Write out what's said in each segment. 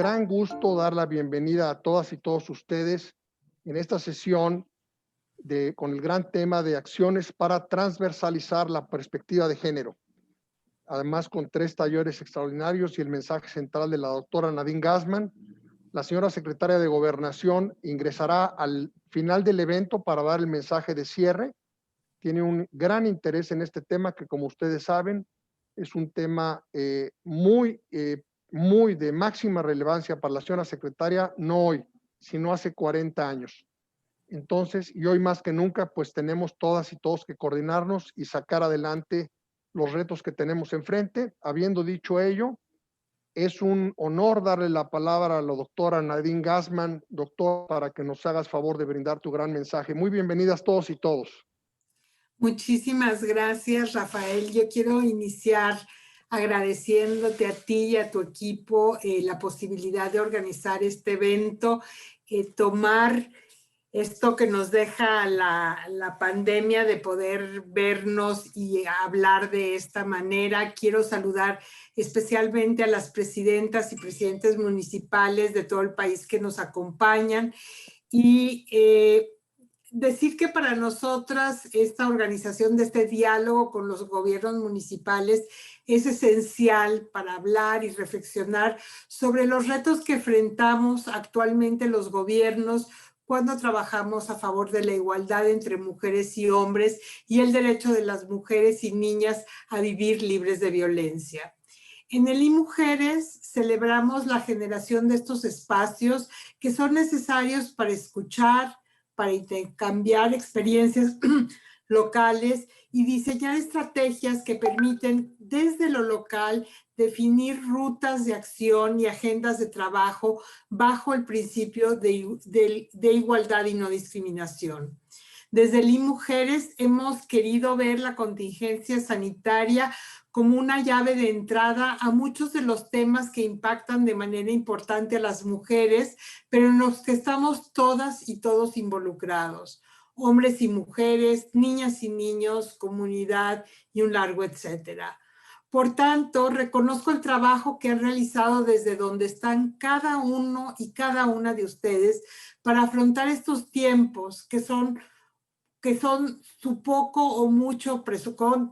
gran gusto dar la bienvenida a todas y todos ustedes en esta sesión con el gran tema de acciones para transversalizar la perspectiva de género. Además, con 3 talleres extraordinarios y el mensaje central de la doctora Nadine Gassman. La señora secretaria de Gobernación ingresará al final del evento para dar el mensaje de cierre. Tiene un gran interés en este tema que, como ustedes saben, es un tema muy de máxima relevancia para la señora secretaria, no hoy, sino hace 40 años. Entonces, y hoy más que nunca, pues tenemos todas y todos que coordinarnos y sacar adelante los retos que tenemos enfrente. Habiendo dicho ello, es un honor darle la palabra a la doctora Nadine Gassman. Doctor, para que nos hagas favor de brindar tu gran mensaje. Muy bienvenidas todos y todos. Muchísimas gracias, Rafael. Yo quiero iniciar agradeciéndote a ti y a tu equipo la posibilidad de organizar este evento, tomar esto que nos deja la pandemia de poder vernos y hablar de esta manera. Quiero saludar especialmente a las presidentas y presidentes municipales de todo el país que nos acompañan y decir que para nosotras esta organización de este diálogo con los gobiernos municipales es esencial para hablar y reflexionar sobre los retos que enfrentamos actualmente los gobiernos cuando trabajamos a favor de la igualdad entre mujeres y hombres y el derecho de las mujeres y niñas a vivir libres de violencia. En el iMujeres celebramos la generación de estos espacios que son necesarios para escuchar, para intercambiar experiencias locales y diseñar estrategias que permiten desde lo local definir rutas de acción y agendas de trabajo bajo el principio de igualdad y no discriminación. Desde el iMujeres hemos querido ver la contingencia sanitaria como una llave de entrada a muchos de los temas que impactan de manera importante a las mujeres, pero en los que estamos todas y todos involucrados. Hombres y mujeres, niñas y niños, comunidad y un largo etcétera. Por tanto, reconozco el trabajo que han realizado desde donde están cada uno y cada una de ustedes para afrontar estos tiempos que son su poco o mucho presupuesto,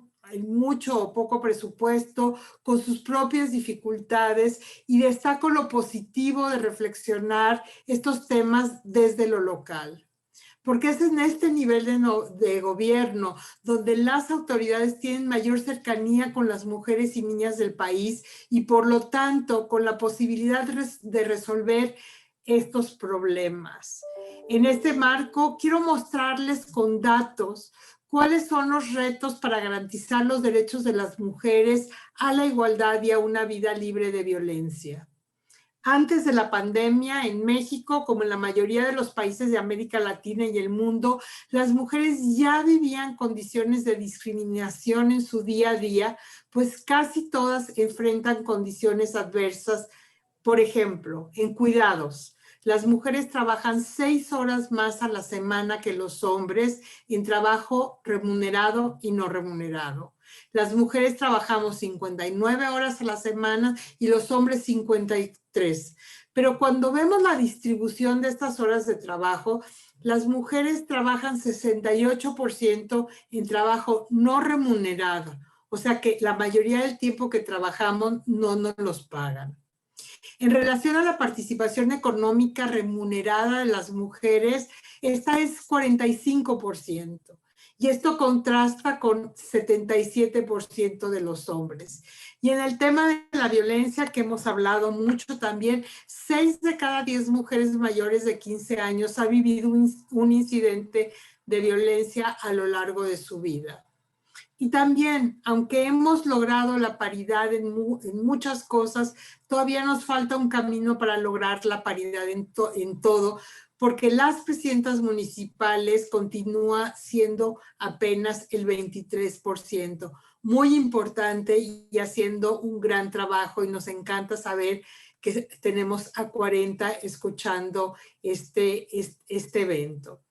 con sus propias dificultades, y destaco lo positivo de reflexionar estos temas desde lo local. Porque es en este nivel de gobierno donde las autoridades tienen mayor cercanía con las mujeres y niñas del país y por lo tanto con la posibilidad de resolver estos problemas. En este marco quiero mostrarles con datos cuáles son los retos para garantizar los derechos de las mujeres a la igualdad y a una vida libre de violencia. Antes de la pandemia, en México, como en la mayoría de los países de América Latina y el mundo, las mujeres ya vivían condiciones de discriminación en su día a día, pues casi todas enfrentan condiciones adversas. Por ejemplo, en cuidados, las mujeres trabajan 6 horas más a la semana que los hombres en trabajo remunerado y no remunerado. Las mujeres trabajamos 59 horas a la semana y los hombres 53. Pero cuando vemos la distribución de estas horas de trabajo, las mujeres trabajan 68% en trabajo no remunerado. O sea que la mayoría del tiempo que trabajamos no nos los pagan. En relación a la participación económica remunerada de las mujeres, esta es 45%. Y esto contrasta con 77% de los hombres. Y en el tema de la violencia, que hemos hablado mucho también, 6 de cada 10 mujeres mayores de 15 años ha vivido un incidente de violencia a lo largo de su vida. Y también, aunque hemos logrado la paridad en muchas cosas, todavía nos falta un camino para lograr la paridad en todo, porque las presidentas municipales continúa siendo apenas el 23%. Muy importante y haciendo un gran trabajo, y nos encanta saber que tenemos a 40 escuchando este evento.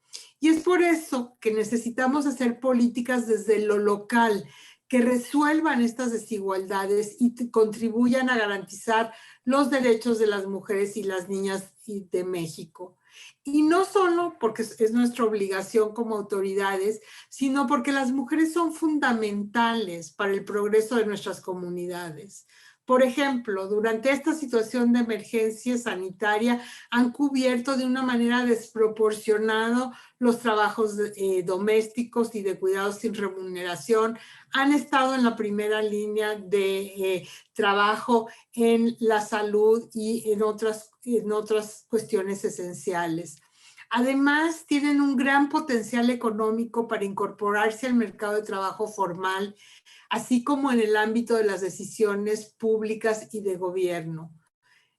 Y es por eso que necesitamos hacer políticas desde lo local, que resuelvan estas desigualdades y contribuyan a garantizar los derechos de las mujeres y las niñas de México. Y no solo porque es nuestra obligación como autoridades, sino porque las mujeres son fundamentales para el progreso de nuestras comunidades. Por ejemplo, durante esta situación de emergencia sanitaria han cubierto de una manera desproporcionada los trabajos domésticos y de cuidados sin remuneración, han estado en la primera línea de trabajo en la salud y en otras cuestiones esenciales. Además, tienen un gran potencial económico para incorporarse al mercado de trabajo formal, así como en el ámbito de las decisiones públicas y de gobierno.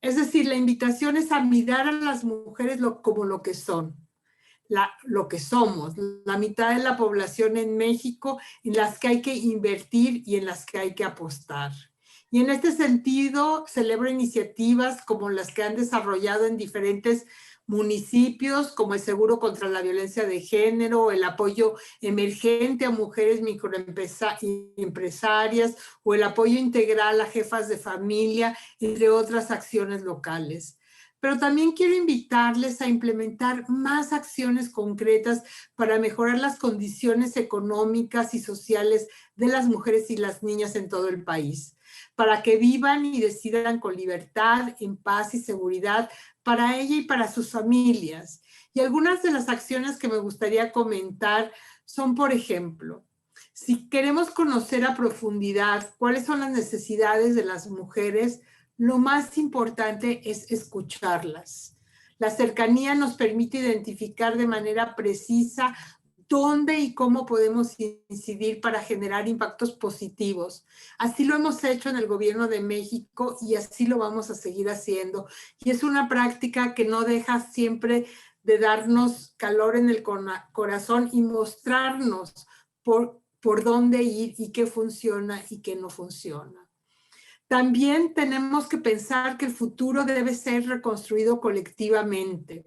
Es decir, la invitación es a mirar a las mujeres como lo que son, lo que somos, la mitad de la población en México en las que hay que invertir y en las que hay que apostar. Y en este sentido, celebro iniciativas como las que han desarrollado en diferentes municipios, como el Seguro contra la Violencia de Género, el apoyo emergente a mujeres microempresarias o el apoyo integral a jefas de familia, entre otras acciones locales. Pero también quiero invitarles a implementar más acciones concretas para mejorar las condiciones económicas y sociales de las mujeres y las niñas en todo el país, para que vivan y decidan con libertad, en paz y seguridad para ella y para sus familias. Y algunas de las acciones que me gustaría comentar son, por ejemplo, si queremos conocer a profundidad cuáles son las necesidades de las mujeres, lo más importante es escucharlas. La cercanía nos permite identificar de manera precisa dónde y cómo podemos incidir para generar impactos positivos. Así lo hemos hecho en el Gobierno de México y así lo vamos a seguir haciendo. Y es una práctica que no deja siempre de darnos calor en el corazón y mostrarnos por dónde ir y qué funciona y qué no funciona. También tenemos que pensar que el futuro debe ser reconstruido colectivamente.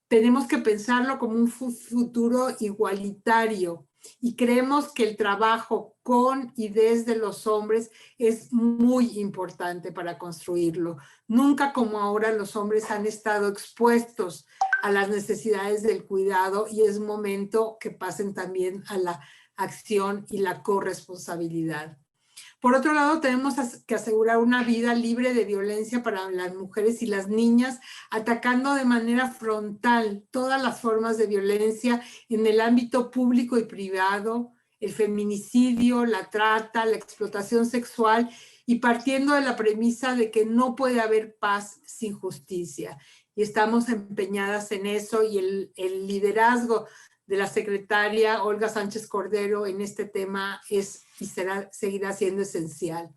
Tenemos que pensarlo como un futuro igualitario y creemos que el trabajo con y desde los hombres es muy importante para construirlo. Nunca como ahora los hombres han estado expuestos a las necesidades del cuidado y es momento que pasen también a la acción y la corresponsabilidad. Por otro lado, tenemos que asegurar una vida libre de violencia para las mujeres y las niñas, atacando de manera frontal todas las formas de violencia en el ámbito público y privado, el feminicidio, la trata, la explotación sexual, y partiendo de la premisa de que no puede haber paz sin justicia. Y estamos empeñadas en eso, y el liderazgo de la secretaria Olga Sánchez Cordero en este tema es y seguirá siendo esencial.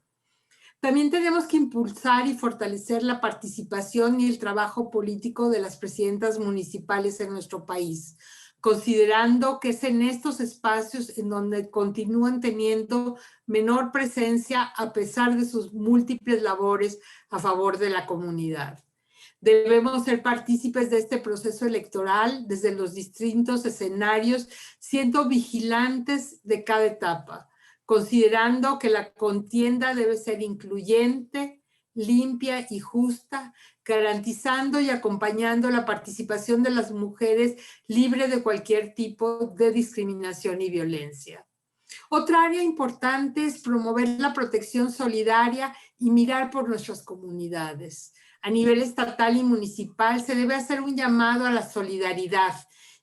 También tenemos que impulsar y fortalecer la participación y el trabajo político de las presidentas municipales en nuestro país, considerando que es en estos espacios en donde continúan teniendo menor presencia a pesar de sus múltiples labores a favor de la comunidad. Debemos ser partícipes de este proceso electoral desde los distintos escenarios, siendo vigilantes de cada etapa, considerando que la contienda debe ser incluyente, limpia y justa, garantizando y acompañando la participación de las mujeres libre de cualquier tipo de discriminación y violencia. Otra área importante es promover la protección solidaria y mirar por nuestras comunidades. A nivel estatal y municipal se debe hacer un llamado a la solidaridad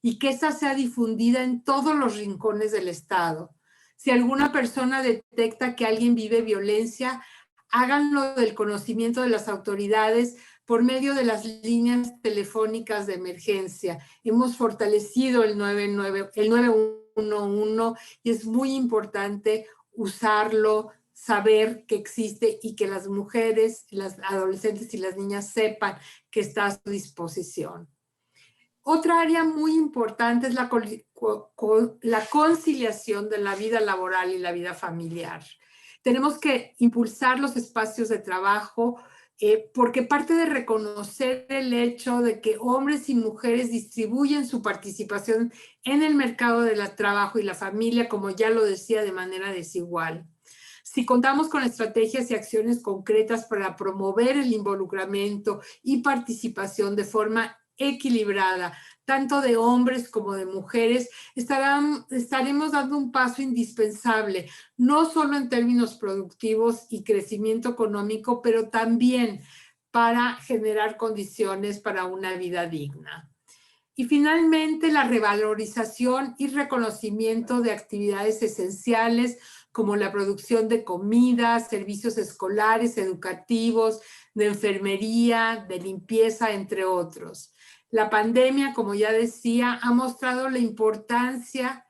y que esa sea difundida en todos los rincones del Estado. Si alguna persona detecta que alguien vive violencia, háganlo del conocimiento de las autoridades por medio de las líneas telefónicas de emergencia. Hemos fortalecido el 911 y es muy importante usarlo, saber que existe y que las mujeres, las adolescentes y las niñas sepan que está a su disposición. Otra área muy importante es la conciliación de la vida laboral y la vida familiar. Tenemos que impulsar los espacios de trabajo porque parte de reconocer el hecho de que hombres y mujeres distribuyen su participación en el mercado del trabajo y la familia, como ya lo decía, de manera desigual. Si contamos con estrategias y acciones concretas para promover el involucramiento y participación de forma equilibrada, tanto de hombres como de mujeres, estaremos dando un paso indispensable, no solo en términos productivos y crecimiento económico, pero también para generar condiciones para una vida digna. Y finalmente, la revalorización y reconocimiento de actividades esenciales como la producción de comida, servicios escolares, educativos, de enfermería, de limpieza, entre otros. La pandemia, como ya decía, ha mostrado la importancia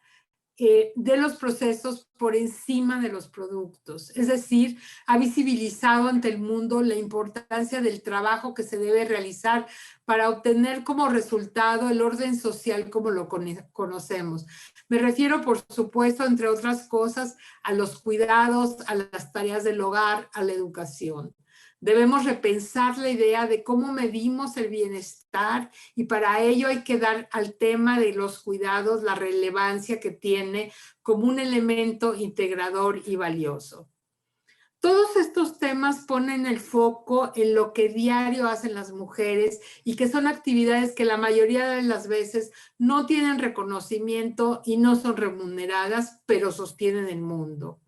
de los procesos por encima de los productos. Es decir, ha visibilizado ante el mundo la importancia del trabajo que se debe realizar para obtener como resultado el orden social como lo conocemos. Me refiero, por supuesto, entre otras cosas, a los cuidados, a las tareas del hogar, a la educación. Debemos repensar la idea de cómo medimos el bienestar y para ello hay que dar al tema de los cuidados la relevancia que tiene como un elemento integrador y valioso. Todos estos temas ponen el foco en lo que diario hacen las mujeres y que son actividades que la mayoría de las veces no tienen reconocimiento y no son remuneradas, pero sostienen el mundo.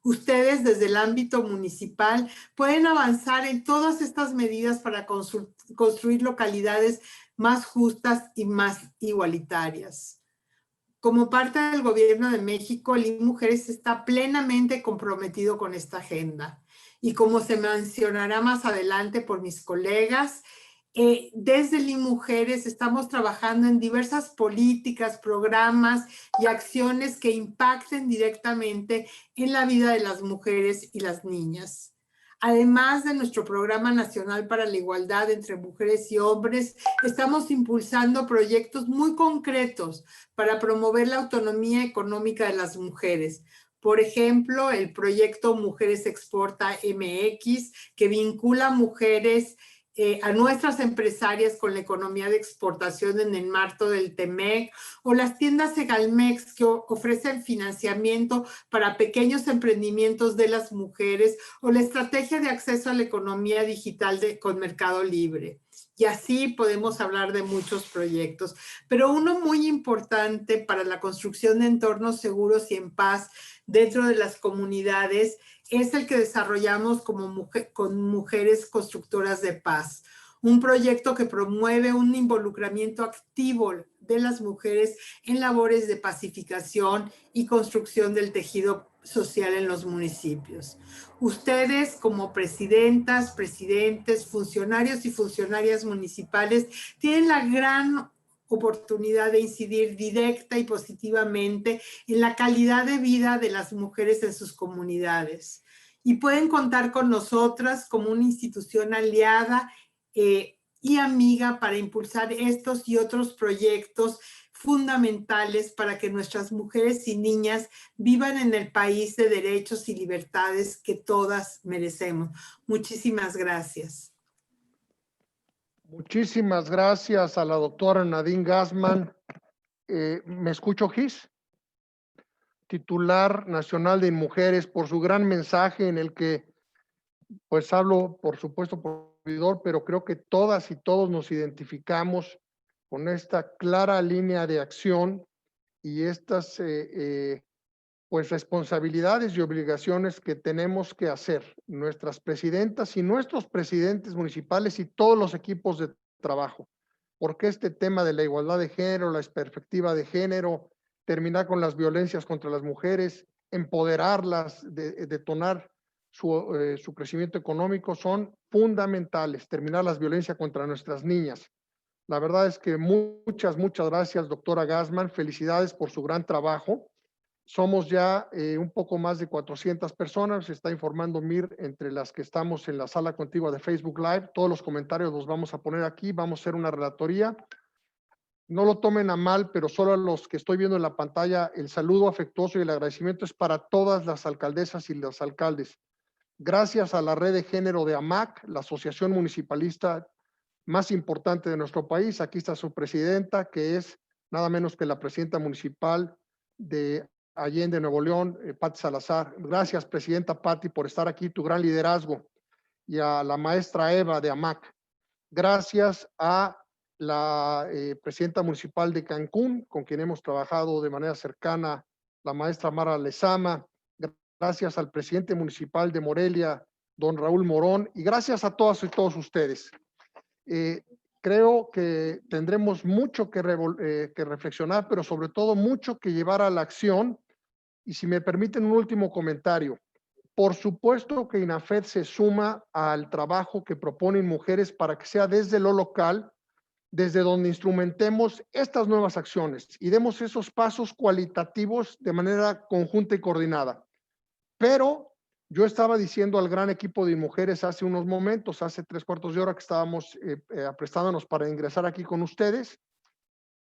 Ustedes desde el ámbito municipal pueden avanzar en todas estas medidas para construir localidades más justas y más igualitarias. Como parte del Gobierno de México, el IMUJERES está plenamente comprometido con esta agenda. Y como se mencionará más adelante por mis colegas, desde el IMUJERES estamos trabajando en diversas políticas, programas y acciones que impacten directamente en la vida de las mujeres y las niñas. Además de nuestro Programa Nacional para la Igualdad entre Mujeres y Hombres, estamos impulsando proyectos muy concretos para promover la autonomía económica de las mujeres. Por ejemplo, el proyecto Mujeres Exporta MX, que vincula mujeres a nuestras empresarias con la economía de exportación en el marco del TEMEC, o las tiendas Segalmex que ofrecen financiamiento para pequeños emprendimientos de las mujeres, o la estrategia de acceso a la economía digital con Mercado Libre. Y así podemos hablar de muchos proyectos, pero uno muy importante para la construcción de entornos seguros y en paz dentro de las comunidades es el que desarrollamos con Mujeres Constructoras de Paz, un proyecto que promueve un involucramiento activo de las mujeres en labores de pacificación y construcción del tejido social en los municipios. Ustedes, como presidentas, presidentes, funcionarios y funcionarias municipales, tienen la gran oportunidad de incidir directa y positivamente en la calidad de vida de las mujeres en sus comunidades. Y pueden contar con nosotras como una institución aliada y amiga para impulsar estos y otros proyectos fundamentales para que nuestras mujeres y niñas vivan en el país de derechos y libertades que todas merecemos. Muchísimas gracias. Muchísimas gracias a la doctora Nadine Gassmann. ¿Me escucho, Gis? Titular nacional de Mujeres, por su gran mensaje en el que, pues hablo, por supuesto, por servidor, pero creo que todas y todos nos identificamos con esta clara línea de acción y estas pues responsabilidades y obligaciones que tenemos que hacer nuestras presidentas y nuestros presidentes municipales y todos los equipos de trabajo, porque este tema de la igualdad de género, la perspectiva de género, terminar con las violencias contra las mujeres, empoderarlas, detonar su crecimiento económico, son fundamentales. Terminar la violencia contra nuestras niñas. La verdad es que muchas gracias, doctora Gassmann. Felicidades por su gran trabajo. Somos ya un poco más de 400 personas, se está informando Mir, entre las que estamos en la sala contigua de Facebook Live. Todos los comentarios los vamos a poner aquí, vamos a hacer una relatoría. No lo tomen a mal, pero solo a los que estoy viendo en la pantalla, el saludo afectuoso y el agradecimiento es para todas las alcaldesas y los alcaldes. Gracias a la red de género de AMAC, la asociación municipalista más importante de nuestro país. Aquí está su presidenta, que es nada menos que la presidenta municipal de Allende, Nuevo León, Pati Salazar. Gracias, presidenta Pati, por estar aquí, tu gran liderazgo. Y a la maestra Eva de AMAC. Gracias a la presidenta municipal de Cancún, con quien hemos trabajado de manera cercana, la maestra Mara Lezama. Gracias al presidente municipal de Morelia, don Raúl Morón, y gracias a todas y todos ustedes. Creo que tendremos mucho que reflexionar, pero sobre todo mucho que llevar a la acción. Y si me permiten un último comentario. Por supuesto que INAFED se suma al trabajo que proponen mujeres para que sea desde lo local, desde donde instrumentemos estas nuevas acciones y demos esos pasos cualitativos de manera conjunta y coordinada. Pero yo estaba diciendo al gran equipo de mujeres hace unos momentos, hace 3/4 de hora que estábamos aprestándonos para ingresar aquí con ustedes,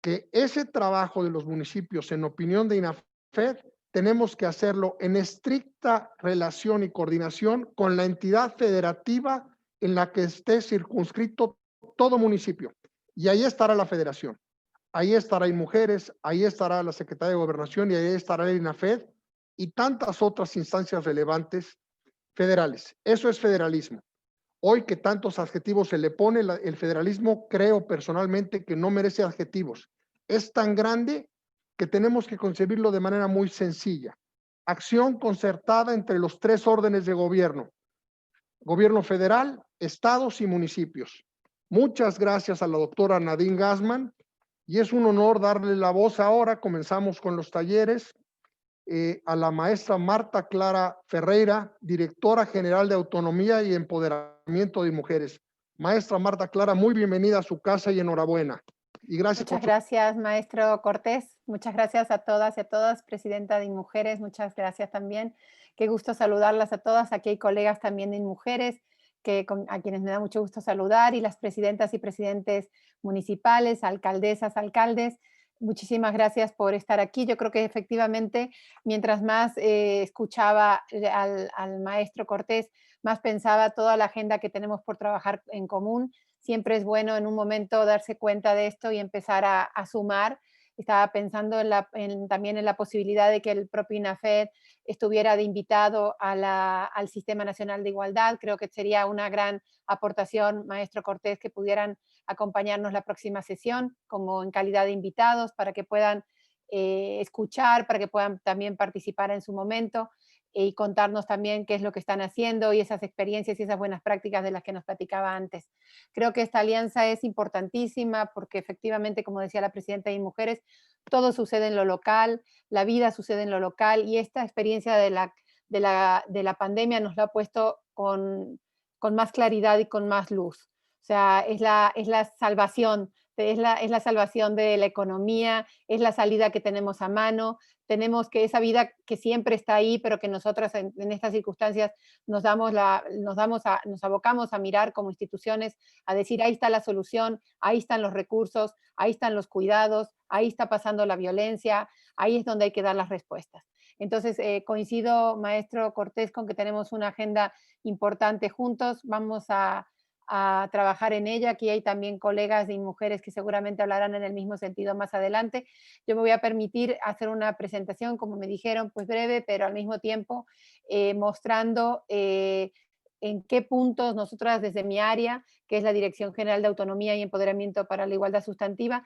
que ese trabajo de los municipios, en opinión de INAFED, tenemos que hacerlo en estricta relación y coordinación con la entidad federativa en la que esté circunscrito todo municipio. Y ahí estará la federación, ahí estará mujeres, ahí estará la Secretaría de Gobernación y ahí estará el INAFED y tantas otras instancias relevantes federales. Eso es federalismo. Hoy que tantos adjetivos se le pone, el federalismo, creo personalmente que no merece adjetivos. Es tan grande que tenemos que concebirlo de manera muy sencilla. Acción concertada entre los 3 órdenes de gobierno: gobierno federal, estados y municipios. Muchas gracias a la doctora Nadine Gassman, y es un honor darle la voz ahora. Comenzamos con los talleres. A la maestra Marta Clara Ferreira, directora general de Autonomía y Empoderamiento de Mujeres. Maestra Marta Clara, muy bienvenida a su casa y enhorabuena. Y gracias. Muchas gracias, maestro Cortés. Muchas gracias a todas y a todas, presidenta de InMujeres. Muchas gracias también. Qué gusto saludarlas a todas. Aquí hay colegas también de InMujeres a quienes me da mucho gusto saludar, y las presidentas y presidentes municipales, alcaldesas, alcaldes. Muchísimas gracias por estar aquí. Yo creo que efectivamente, mientras más escuchaba al maestro Cortés, más pensaba toda la agenda que tenemos por trabajar en común. Siempre es bueno en un momento darse cuenta de esto y empezar a sumar. Estaba pensando también en la posibilidad de que el propio INAFED estuviera de invitado al Sistema Nacional de Igualdad. Creo que sería una gran aportación, maestro Cortés, que pudieran acompañarnos la próxima sesión como en calidad de invitados, para que puedan escuchar, para que puedan también participar en su momento y contarnos también qué es lo que están haciendo y esas experiencias y esas buenas prácticas de las que nos platicaba antes. Creo que esta alianza es importantísima porque efectivamente, como decía la presidenta de InMujeres, todo sucede en lo local, la vida sucede en lo local, y esta experiencia de la pandemia nos la ha puesto con más claridad y con más luz. O sea, es la salvación, es la salvación de la economía, es la salida que tenemos a mano. Tenemos que esa vida que siempre está ahí, pero que nosotros en estas circunstancias nos abocamos a mirar como instituciones, a decir, ahí está la solución, ahí están los recursos, ahí están los cuidados, ahí está pasando la violencia, ahí es donde hay que dar las respuestas. Entonces, coincido, maestro Cortés, con que tenemos una agenda importante juntos. Vamos a trabajar en ella. Aquí hay también colegas y mujeres que seguramente hablarán en el mismo sentido más adelante. Yo me voy a permitir hacer una presentación, como me dijeron, pues breve, pero al mismo tiempo mostrando en qué puntos nosotras desde mi área, que es la Dirección General de Autonomía y Empoderamiento para la Igualdad Sustantiva,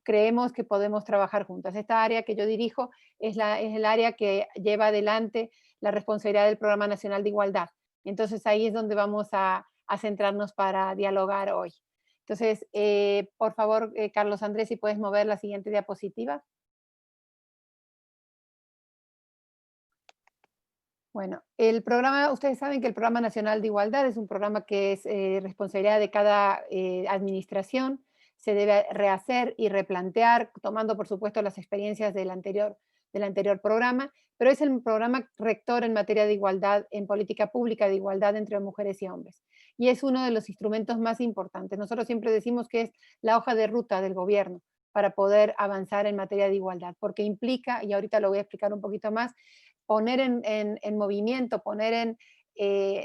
creemos que podemos trabajar juntas. Esta área que yo dirijo es el área que lleva adelante la responsabilidad del Programa Nacional de Igualdad. Entonces ahí es donde vamos a centrarnos para dialogar hoy. Entonces, por favor, Carlos Andrés, si puedes mover la siguiente diapositiva. Bueno, el programa, ustedes saben que el Programa Nacional de Igualdad es un programa que es responsabilidad de cada administración. Se debe rehacer y replantear, tomando por supuesto las experiencias del anterior programa, pero es el programa rector en materia de igualdad, en política pública de igualdad entre mujeres y hombres. Y es uno de los instrumentos más importantes. Nosotros siempre decimos que es la hoja de ruta del gobierno para poder avanzar en materia de igualdad, porque implica, y ahorita lo voy a explicar un poquito más, poner en movimiento, poner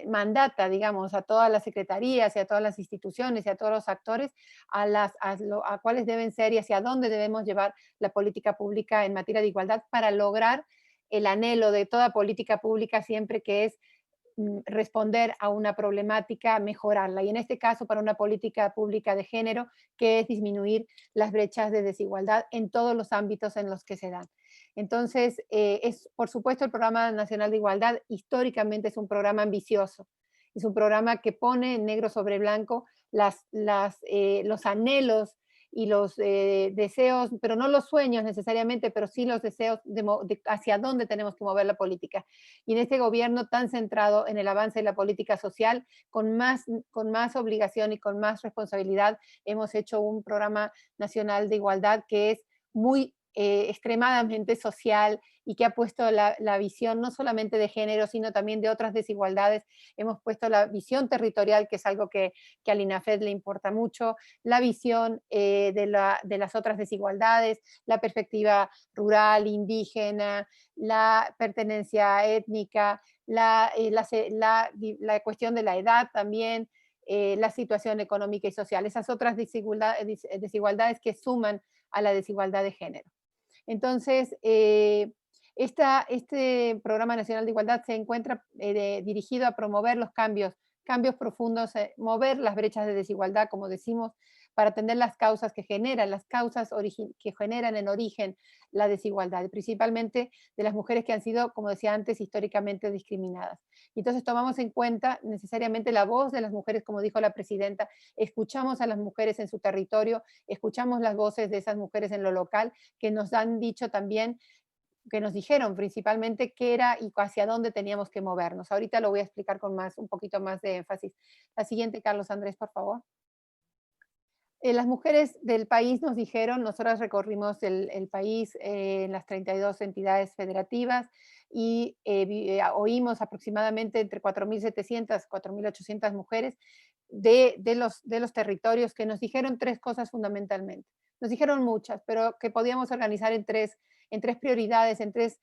mandata, digamos, a todas las secretarías y a todas las instituciones y a todos los actores a cuáles deben ser y hacia dónde debemos llevar la política pública en materia de igualdad para lograr el anhelo de toda política pública siempre, que es responder a una problemática, mejorarla. Y en este caso, para una política pública de género, que es disminuir las brechas de desigualdad en todos los ámbitos en los que se dan. Entonces, por supuesto, el Programa Nacional de Igualdad históricamente es un programa ambicioso. Es un programa que pone negro sobre blanco los anhelos y los deseos, pero no los sueños necesariamente, pero sí los deseos de hacia dónde tenemos que mover la política. Y en este gobierno tan centrado en el avance de la política social, con más obligación y con más responsabilidad, hemos hecho un programa nacional de igualdad que es muy extremadamente social y que ha puesto la visión no solamente de género, sino también de otras desigualdades. Hemos puesto la visión territorial, que es algo que al INAFED le importa mucho, la visión de las otras desigualdades, la perspectiva rural, indígena, la pertenencia étnica, la cuestión de la edad también, la situación económica y social, esas otras desigualdades que suman a la desigualdad de género. Entonces, este Programa Nacional de Igualdad se encuentra dirigido a promover los cambios profundos, mover las brechas de desigualdad, como decimos, para atender las causas que generan, que generan en origen la desigualdad, principalmente de las mujeres que han sido, como decía antes, históricamente discriminadas. Y entonces tomamos en cuenta necesariamente la voz de las mujeres, como dijo la presidenta, escuchamos a las mujeres en su territorio, escuchamos las voces de esas mujeres en lo local, que nos han dicho también, que nos dijeron principalmente qué era y hacia dónde teníamos que movernos. Ahorita lo voy a explicar con un poquito más de énfasis. La siguiente, Carlos Andrés, por favor. Las mujeres del país nos dijeron, nosotras recorrimos el país en las 32 entidades federativas y oímos aproximadamente entre 4.700, 4.800 mujeres de los territorios que nos dijeron tres cosas fundamentalmente. Nos dijeron muchas, pero que podíamos organizar en tres prioridades, en tres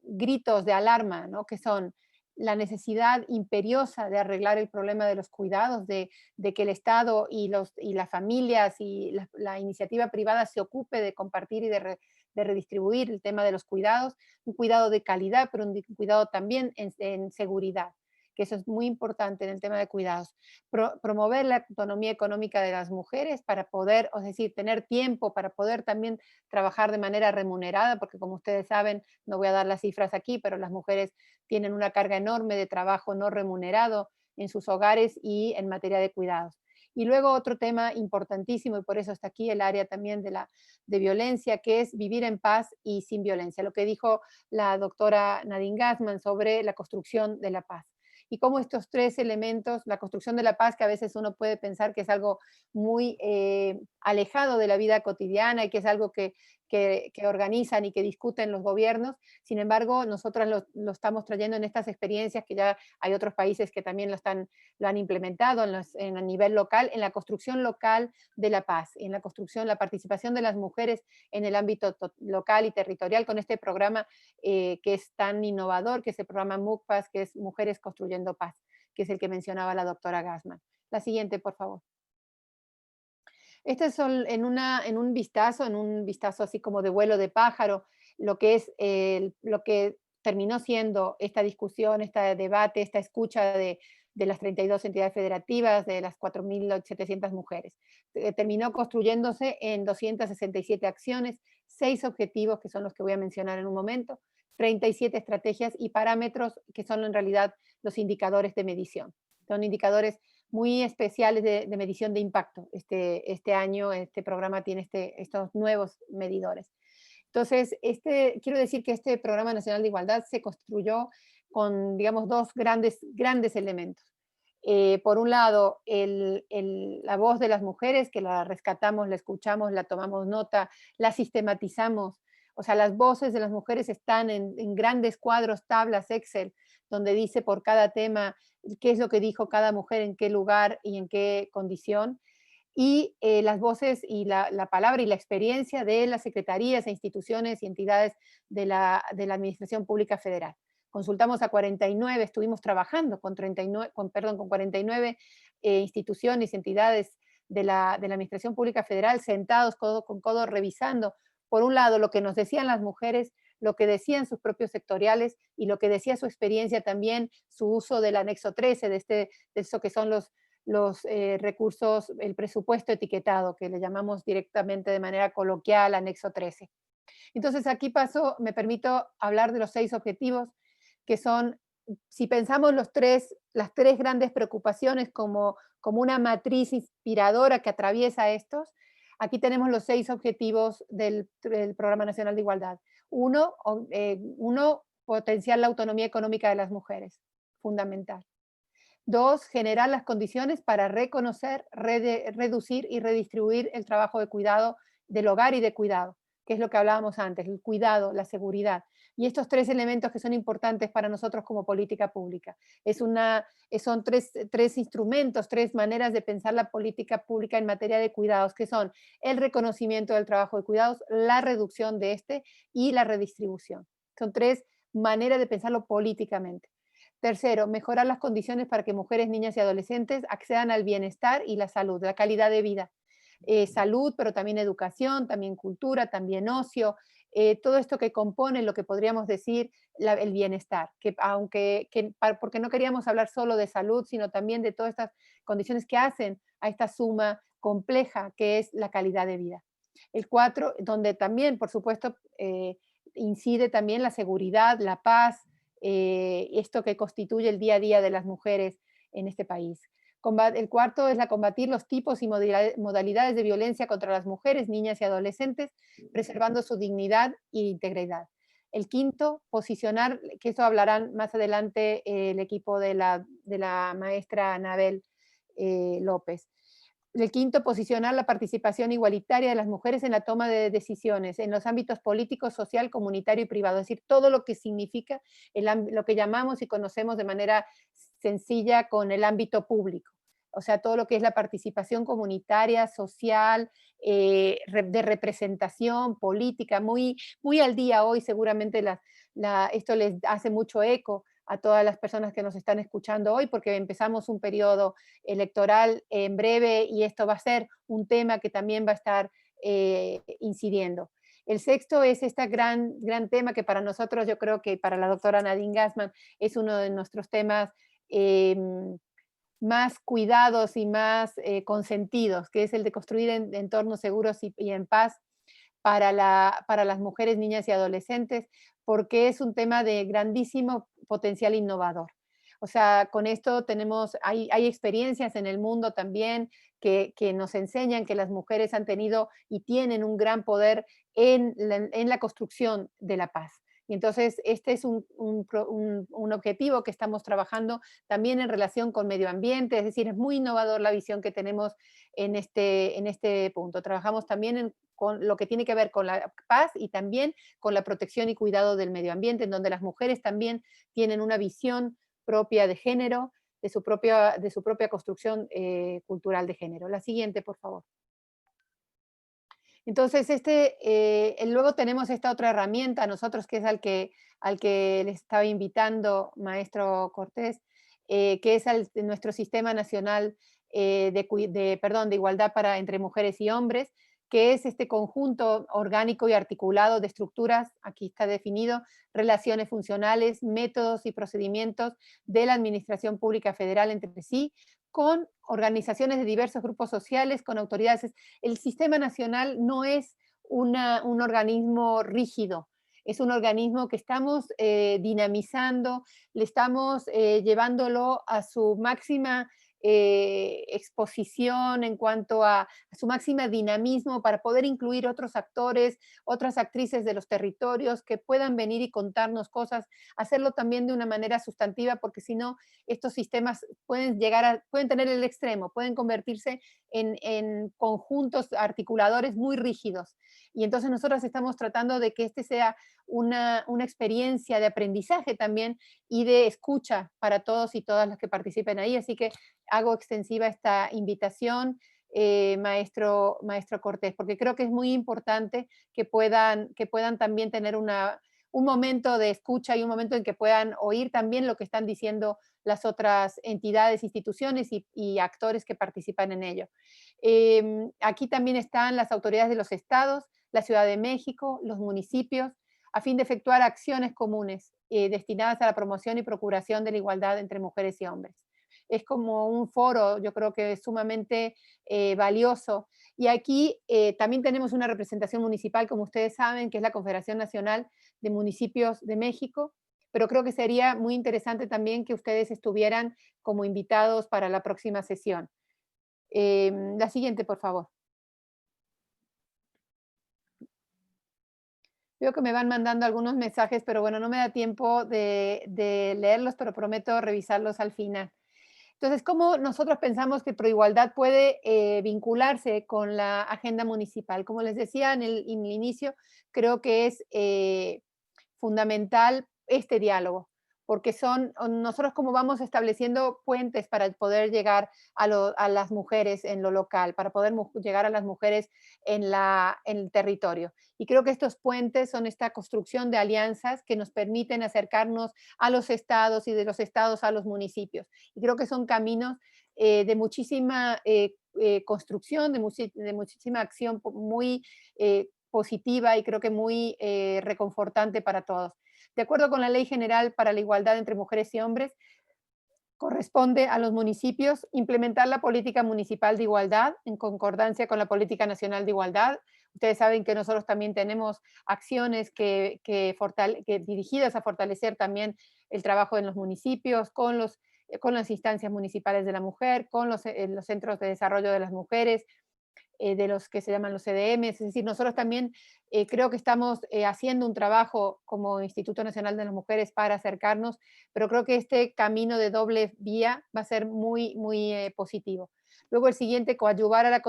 gritos de alarma, ¿no? Que son la necesidad imperiosa de arreglar el problema de los cuidados, de que el Estado y las familias y la iniciativa privada se ocupe de compartir y de redistribuir el tema de los cuidados, un cuidado de calidad, pero un cuidado también en seguridad, que eso es muy importante en el tema de cuidados. Promover la autonomía económica de las mujeres para poder, es decir, tener tiempo para poder también trabajar de manera remunerada, porque como ustedes saben, no voy a dar las cifras aquí, pero las mujeres tienen una carga enorme de trabajo no remunerado en sus hogares y en materia de cuidados. Y luego otro tema importantísimo, y por eso está aquí el área también de violencia, que es vivir en paz y sin violencia, lo que dijo la doctora Nadine Gassman sobre la construcción de la paz. Y cómo estos tres elementos, la construcción de la paz, que a veces uno puede pensar que es algo muy alejado de la vida cotidiana y que es algo que organizan y que discuten los gobiernos. Sin embargo, nosotros lo estamos trayendo en estas experiencias que ya hay otros países que también lo han implementado a nivel local, en la construcción local de la paz, en la participación de las mujeres en el ámbito local y territorial con este programa que es tan innovador, que es el programa MUCPAS, que es Mujeres Construyendo Paz, que es el que mencionaba la doctora Gassman. La siguiente, por favor. Este es en un vistazo así como de vuelo de pájaro, lo que terminó siendo esta discusión, este debate, esta escucha de las 32 entidades federativas, de las 4.700 mujeres. Terminó construyéndose en 267 acciones, 6 objetivos, que son los que voy a mencionar en un momento, 37 estrategias y parámetros, que son en realidad los indicadores de medición. Son indicadores muy especiales de medición de impacto. Este año este programa tiene estos nuevos medidores. Entonces, quiero decir que este Programa Nacional de Igualdad se construyó con, digamos, dos grandes elementos. Por un lado, la voz de las mujeres, que la rescatamos, la escuchamos, la tomamos nota, la sistematizamos. O sea, las voces de las mujeres están en grandes cuadros, tablas, Excel, donde dice por cada tema qué es lo que dijo cada mujer, en qué lugar y en qué condición. Y las voces y la palabra y la experiencia de las secretarías e instituciones y entidades de la Administración Pública Federal. consultamos a 49, estuvimos trabajando con 39, con 49 instituciones y entidades de la Administración Pública Federal, sentados codo con codo, revisando, por un lado, lo que nos decían las mujeres, lo que decían sus propios sectoriales y lo que decía su experiencia también, su uso del anexo 13, de eso que son los recursos, el presupuesto etiquetado, que le llamamos directamente de manera coloquial anexo 13. Entonces aquí me permito hablar de los 6 objetivos, que son, si pensamos las tres grandes preocupaciones como una matriz inspiradora que atraviesa estos, aquí tenemos los 6 objetivos del Programa Nacional de Igualdad. Uno, potenciar la autonomía económica de las mujeres, fundamental. 2, generar las condiciones para reconocer, reducir y redistribuir el trabajo de cuidado del hogar y de cuidado, que es lo que hablábamos antes, el cuidado, la seguridad. Y estos 3 elementos que son importantes para nosotros como política pública. Son tres instrumentos, 3 maneras de pensar la política pública en materia de cuidados, que son el reconocimiento del trabajo de cuidados, la reducción de este y la redistribución. Son 3 maneras de pensarlo políticamente. Tercero, mejorar las condiciones para que mujeres, niñas y adolescentes accedan al bienestar y la salud, la calidad de vida. Salud, pero también educación, también cultura, también ocio, todo esto que compone lo que podríamos decir el bienestar, porque no queríamos hablar solo de salud, sino también de todas estas condiciones que hacen a esta suma compleja que es la calidad de vida. El 4, donde también, por supuesto, incide también la seguridad, la paz, esto que constituye el día a día de las mujeres en este país. El 4 es combatir los tipos y modalidades de violencia contra las mujeres, niñas y adolescentes, preservando su dignidad e integridad. El 5, posicionar, que eso hablarán más adelante el equipo de la maestra Anabel López. El 5, posicionar la participación igualitaria de las mujeres en la toma de decisiones en los ámbitos político, social, comunitario y privado, es decir, todo lo que significa lo que llamamos y conocemos de manera sencilla con el ámbito público. O sea, todo lo que es la participación comunitaria, social, de representación política, muy, muy al día hoy, seguramente esto les hace mucho eco a todas las personas que nos están escuchando hoy, porque empezamos un periodo electoral en breve y esto va a ser un tema que también va a estar incidiendo. El 6 es este gran tema que para nosotros, yo creo que para la doctora Nadine Gassman, es uno de nuestros temas más cuidados y más consentidos, que es el de construir entornos seguros y en paz para las mujeres, niñas y adolescentes, porque es un tema de grandísimo potencial innovador. O sea, con esto hay experiencias en el mundo también que nos enseñan que las mujeres han tenido y tienen un gran poder en la construcción de la paz. Y entonces este es un objetivo que estamos trabajando también en relación con medio ambiente, es decir, es muy innovador la visión que tenemos en este punto. Trabajamos también con lo que tiene que ver con la paz y también con la protección y cuidado del medio ambiente, en donde las mujeres también tienen una visión propia de género, de su propia construcción cultural de género. La siguiente, por favor. Entonces, luego tenemos esta otra herramienta, nosotros que es al que les estaba invitando, maestro Cortés, que es nuestro Sistema Nacional de Igualdad entre Mujeres y Hombres, que es este conjunto orgánico y articulado de estructuras, aquí está definido, relaciones funcionales, métodos y procedimientos de la Administración Pública Federal entre sí, con organizaciones de diversos grupos sociales, con autoridades. El Sistema Nacional no es un organismo rígido, es un organismo que estamos dinamizando, le estamos llevándolo a su máxima exposición en cuanto a su máxima dinamismo para poder incluir otros actores, otras actrices de los territorios que puedan venir y contarnos cosas, hacerlo también de una manera sustantiva, porque si no, estos sistemas pueden tener el extremo, pueden convertirse en conjuntos articuladores muy rígidos. Y entonces nosotros estamos tratando de que este sea una experiencia de aprendizaje también y de escucha para todos y todas las que participen ahí. Así que hago extensiva esta invitación, maestro Cortés, porque creo que es muy importante que puedan también tener una un momento de escucha y un momento en que puedan oír también lo que están diciendo las otras entidades, instituciones y actores que participan en ello. Aquí también están las autoridades de los estados, la Ciudad de México, los municipios, a fin de efectuar acciones comunes destinadas a la promoción y procuración de la igualdad entre mujeres y hombres. Es como un foro, yo creo que es sumamente valioso. Y aquí también tenemos una representación municipal, como ustedes saben, que es la Confederación Nacional de Municipios de México, pero creo que sería muy interesante también que ustedes estuvieran como invitados para la próxima sesión. La siguiente, por favor. Veo que me van mandando algunos mensajes, pero bueno, no me da tiempo de leerlos, pero prometo revisarlos al final. Entonces, ¿cómo nosotros pensamos que Proigualdad puede vincularse con la agenda municipal? Como les decía en el inicio, creo que es fundamental este diálogo, porque nosotros como vamos estableciendo puentes para poder llegar a las mujeres en lo local, para poder llegar a las mujeres en el territorio. Y creo que estos puentes son esta construcción de alianzas que nos permiten acercarnos a los estados y de los estados a los municipios. Y creo que son caminos de muchísima construcción, de muchísima acción muy positiva y creo que muy reconfortante para todos. De acuerdo con la Ley General para la Igualdad entre Mujeres y Hombres, corresponde a los municipios implementar la política municipal de igualdad en concordancia con la Política Nacional de Igualdad. Ustedes saben que nosotros también tenemos acciones que dirigidas a fortalecer también el trabajo en los municipios, con las instancias municipales de la mujer, con los centros de desarrollo de las mujeres, de los que se llaman los CDM, es decir, nosotros también creo que estamos haciendo un trabajo como Instituto Nacional de las Mujeres para acercarnos, pero creo que este camino de doble vía va a ser muy, muy positivo. Luego el siguiente, coadyuvar a la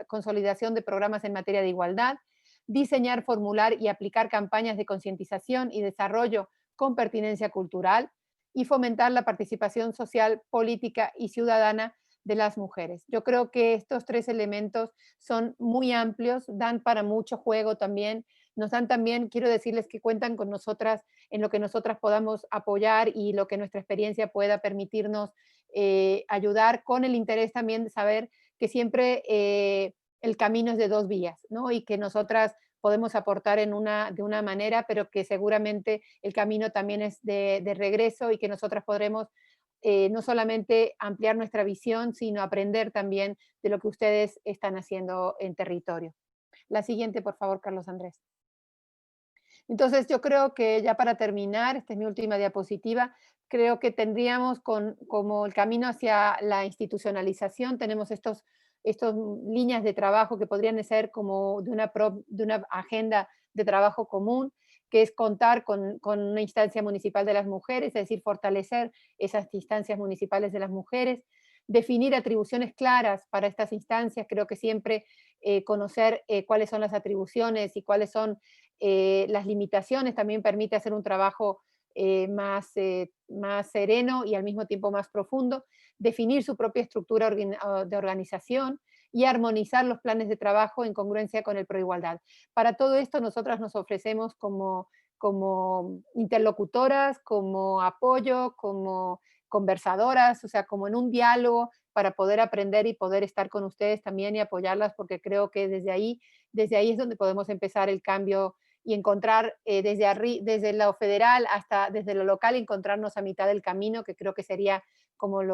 consolidación de programas en materia de igualdad, diseñar, formular y aplicar campañas de concientización y desarrollo con pertinencia cultural y fomentar la participación social, política y ciudadana de las mujeres. Yo creo que estos tres elementos son muy amplios, dan para mucho juego también, nos dan también, quiero decirles que cuentan con nosotras en lo que nosotras podamos apoyar y lo que nuestra experiencia pueda permitirnos ayudar, con el interés también de saber que siempre el camino es de dos vías, ¿no? Y que nosotras podemos aportar de una manera, pero que seguramente el camino también es de regreso y que nosotras podremos no solamente ampliar nuestra visión, sino aprender también de lo que ustedes están haciendo en territorio. La siguiente, por favor, Carlos Andrés. Entonces, yo creo que ya para terminar, esta es mi última diapositiva, creo que tendríamos como el camino hacia la institucionalización, tenemos estos líneas de trabajo que podrían ser como de una agenda de trabajo común, que es contar con una instancia municipal de las mujeres, es decir, fortalecer esas instancias municipales de las mujeres, definir atribuciones claras para estas instancias, creo que siempre conocer cuáles son las atribuciones y cuáles son las limitaciones también permite hacer un trabajo más sereno y al mismo tiempo más profundo, definir su propia estructura de organización y armonizar los planes de trabajo en congruencia con el Proigualdad. Para todo esto nosotras nos ofrecemos como interlocutoras, como apoyo, como conversadoras, o sea, como en un diálogo para poder aprender y poder estar con ustedes también y apoyarlas, porque creo que desde ahí es donde podemos empezar el cambio y encontrar desde lo federal hasta desde lo local, encontrarnos a mitad del camino, que creo que sería como el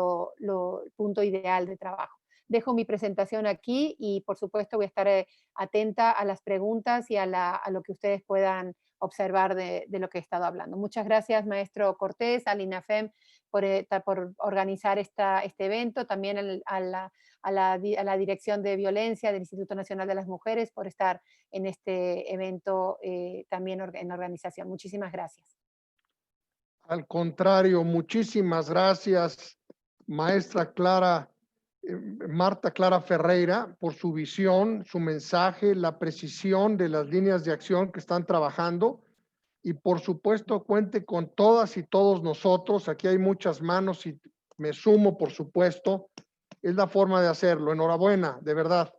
punto ideal de trabajo. Dejo mi presentación aquí y por supuesto voy a estar atenta a las preguntas y a lo que ustedes puedan observar de lo que he estado hablando. Muchas gracias, maestro Cortés, al INAFEM por organizar este evento, también a la Dirección de Violencia del Instituto Nacional de las Mujeres por estar en este evento también en organización. Muchísimas gracias. Al contrario, muchísimas gracias, maestra Marta Clara Ferreira, por su visión, su mensaje, la precisión de las líneas de acción que están trabajando. Y por supuesto, cuente con todas y todos nosotros. Aquí hay muchas manos y me sumo, por supuesto. Es la forma de hacerlo. Enhorabuena, de verdad.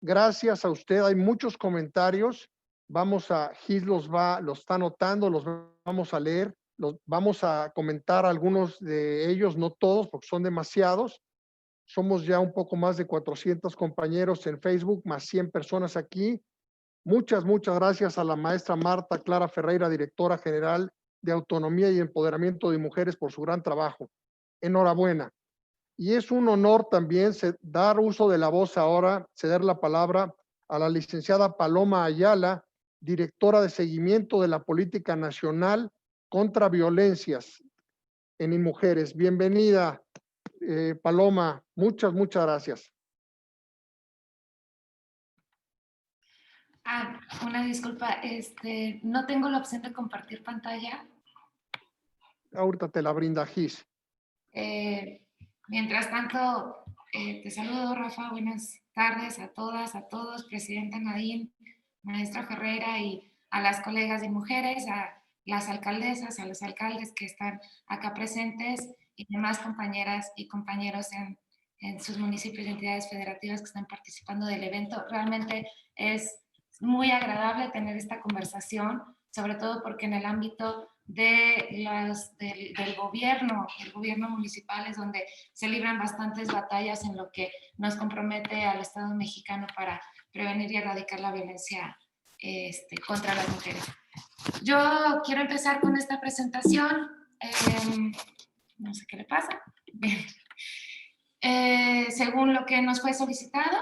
Gracias a usted. Hay muchos comentarios Gis los está anotando, los vamos a leer, vamos a comentar algunos de ellos, no todos, porque son demasiados. Somos ya un poco más de 400 compañeros en Facebook, más 100 personas aquí. Muchas gracias a la maestra Marta Clara Ferreira, directora general de Autonomía y Empoderamiento de Mujeres, por su gran trabajo. Enhorabuena. Y es un honor también dar uso de la voz ahora, ceder la palabra a la licenciada Paloma Ayala, directora de seguimiento de la Política Nacional contra Violencias en Mujeres. Bienvenida, Paloma. Muchas gracias. Una disculpa, no tengo la opción de compartir pantalla. Ahorita te la brinda Gis. Mientras tanto, te saludo, Rafa. Buenas tardes a todas, a todos, presidenta Nadine, maestra Ferreira, y a las colegas de mujeres, a las alcaldesas, a los alcaldes que están acá presentes y demás compañeras y compañeros en sus municipios y entidades federativas que están participando del evento. Realmente es muy agradable tener esta conversación, sobre todo porque en el ámbito del gobierno, el gobierno municipal es donde se libran bastantes batallas en lo que nos compromete al Estado mexicano para prevenir y erradicar la violencia contra las mujeres. Yo quiero empezar con esta presentación. No sé qué le pasa. Bien. Según lo que nos fue solicitado,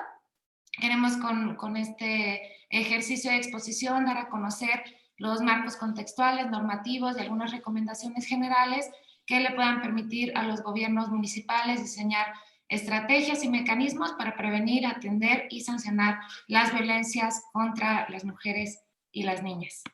queremos con este ejercicio de exposición dar a conocer los marcos contextuales, normativos y algunas recomendaciones generales que le puedan permitir a los gobiernos municipales diseñar estrategias y mecanismos para prevenir, atender y sancionar las violencias contra las mujeres y las niñas.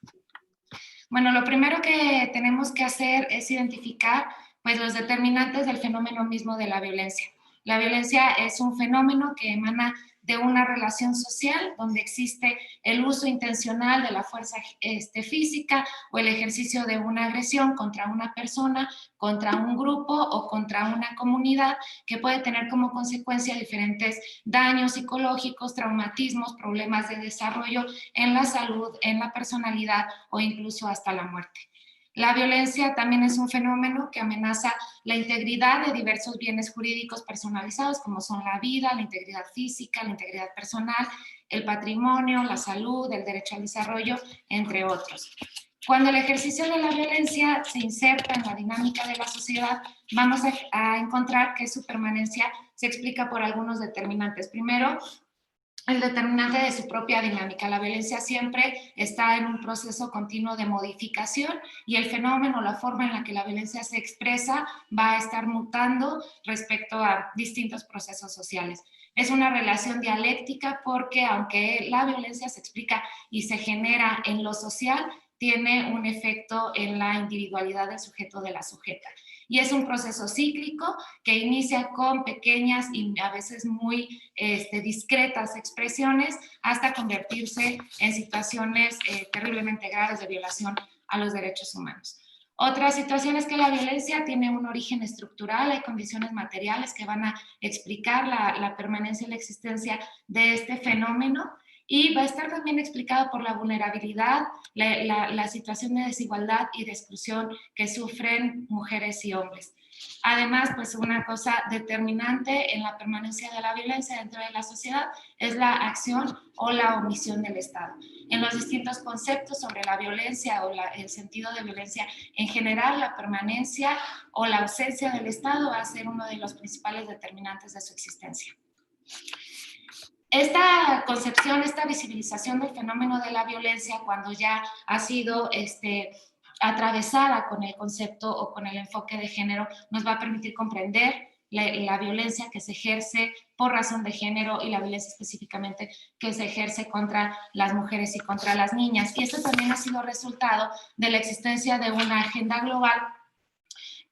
Bueno, lo primero que tenemos que hacer es identificar pues, los determinantes del fenómeno mismo de la violencia. La violencia es un fenómeno que emana de una relación social donde existe el uso intencional de la fuerza física o el ejercicio de una agresión contra una persona, contra un grupo o contra una comunidad, que puede tener como consecuencia diferentes daños psicológicos, traumatismos, problemas de desarrollo en la salud, en la personalidad o incluso hasta la muerte. La violencia también es un fenómeno que amenaza la integridad de diversos bienes jurídicos personalizados, como son la vida, la integridad física, la integridad personal, el patrimonio, la salud, el derecho al desarrollo, entre otros. Cuando el ejercicio de la violencia se inserta en la dinámica de la sociedad, vamos a encontrar que su permanencia se explica por algunos determinantes. Primero, el determinante de su propia dinámica. La violencia siempre está en un proceso continuo de modificación y el fenómeno, la forma en la que la violencia se expresa va a estar mutando respecto a distintos procesos sociales. Es una relación dialéctica porque aunque la violencia se explica y se genera en lo social, tiene un efecto en la individualidad del sujeto de la sujeta. Y es un proceso cíclico que inicia con pequeñas y a veces muy discretas expresiones hasta convertirse en situaciones terriblemente graves de violación a los derechos humanos. Otra situación es que la violencia tiene un origen estructural, hay condiciones materiales que van a explicar la permanencia y la existencia de este fenómeno, y va a estar también explicado por la vulnerabilidad, la situación de desigualdad y de exclusión que sufren mujeres y hombres. Además, pues una cosa determinante en la permanencia de la violencia dentro de la sociedad es la acción o la omisión del Estado. En los distintos conceptos sobre la violencia o el sentido de violencia en general, la permanencia o la ausencia del Estado va a ser uno de los principales determinantes de su existencia. Esta concepción, esta visibilización del fenómeno de la violencia, cuando ya ha sido atravesada con el concepto o con el enfoque de género, nos va a permitir comprender la violencia que se ejerce por razón de género y la violencia específicamente que se ejerce contra las mujeres y contra las niñas. Y esto también ha sido resultado de la existencia de una agenda global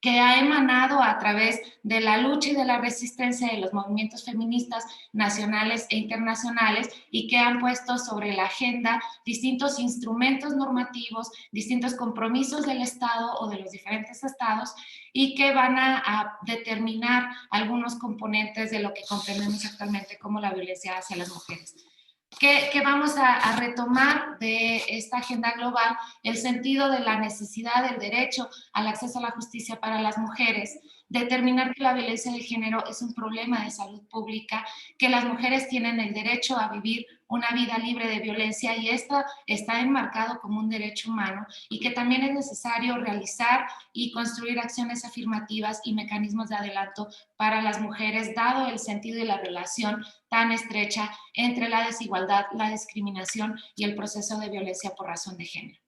que ha emanado a través de la lucha y de la resistencia de los movimientos feministas nacionales e internacionales y que han puesto sobre la agenda distintos instrumentos normativos, distintos compromisos del Estado o de los diferentes estados y que van a determinar algunos componentes de lo que comprendemos actualmente como la violencia hacia las mujeres. que vamos a retomar de esta agenda global el sentido de la necesidad del derecho al acceso a la justicia para las mujeres, determinar que la violencia de género es un problema de salud pública, que las mujeres tienen el derecho a vivir una vida libre de violencia y esto está enmarcado como un derecho humano y que también es necesario realizar y construir acciones afirmativas y mecanismos de adelanto para las mujeres, dado el sentido y la relación tan estrecha entre la desigualdad, la discriminación y el proceso de violencia por razón de género.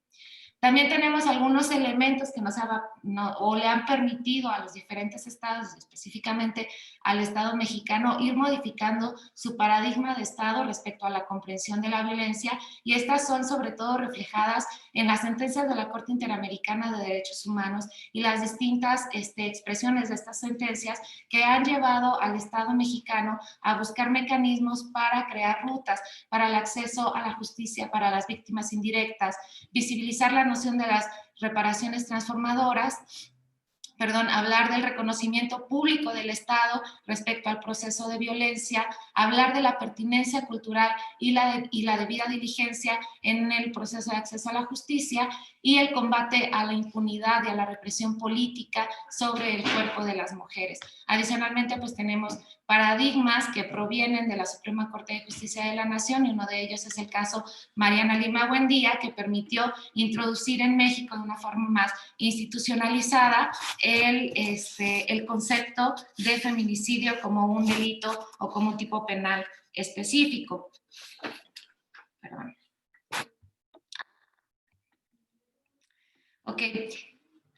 También tenemos algunos elementos que le han permitido a los diferentes estados, específicamente al Estado mexicano, ir modificando su paradigma de Estado respecto a la comprensión de la violencia, y estas son sobre todo reflejadas en las sentencias de la Corte Interamericana de Derechos Humanos y las distintas expresiones de estas sentencias que han llevado al Estado mexicano a buscar mecanismos para crear rutas para el acceso a la justicia para las víctimas indirectas, visibilizar la noción de las reparaciones transformadoras, hablar del reconocimiento público del Estado respecto al proceso de violencia, hablar de la pertinencia cultural y la debida diligencia en el proceso de acceso a la justicia y el combate a la impunidad y a la represión política sobre el cuerpo de las mujeres. Adicionalmente, pues tenemos paradigmas que provienen de la Suprema Corte de Justicia de la Nación, y uno de ellos es el caso Mariana Lima Buendía, que permitió introducir en México de una forma más institucionalizada el concepto de feminicidio como un delito o como un tipo penal específico. Perdón. Ok.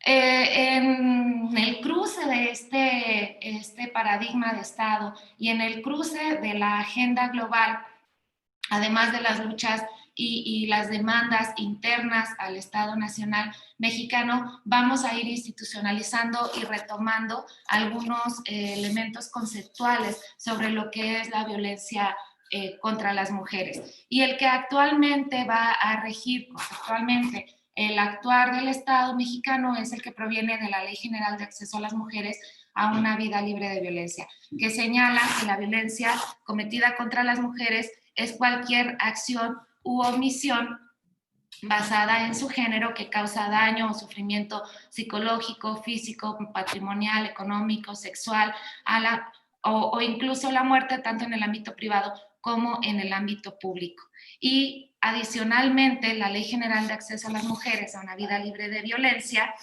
En el cruce de este paradigma de Estado y en el cruce de la agenda global, además de las luchas y las demandas internas al Estado Nacional mexicano, vamos a ir institucionalizando y retomando algunos elementos conceptuales sobre lo que es la violencia contra las mujeres. Y el que actualmente va a regir conceptualmente el actuar del Estado mexicano es el que proviene de la Ley General de Acceso a las Mujeres a una vida libre de violencia, que señala que la violencia cometida contra las mujeres es cualquier acción u omisión basada en su género que causa daño o sufrimiento psicológico, físico, patrimonial, económico, sexual, o incluso la muerte, tanto en el ámbito privado como en el ámbito público. Y adicionalmente, la Ley General de Acceso a las Mujeres a una vida libre de violencia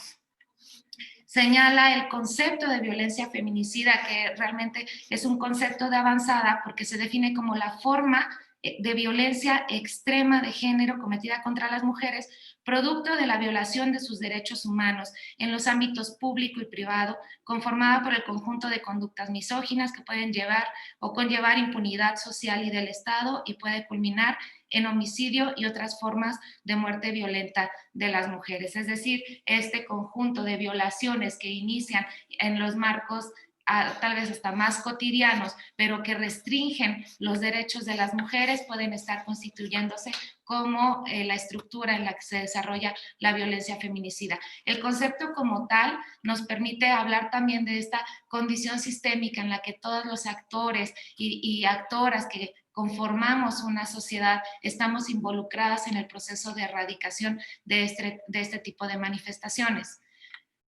señala el concepto de violencia feminicida, que realmente es un concepto de avanzada porque se define como la forma de violencia extrema de género cometida contra las mujeres, producto de la violación de sus derechos humanos en los ámbitos público y privado, conformada por el conjunto de conductas misóginas que pueden llevar o conllevar impunidad social y del Estado, y puede culminar en homicidio y otras formas de muerte violenta de las mujeres. Es decir, este conjunto de violaciones que inician en los marcos tal vez hasta más cotidianos, pero que restringen los derechos de las mujeres, pueden estar constituyéndose como la estructura en la que se desarrolla la violencia feminicida. El concepto como tal nos permite hablar también de esta condición sistémica en la que todos los actores y actoras que conformamos una sociedad estamos involucradas en el proceso de erradicación de este tipo de manifestaciones.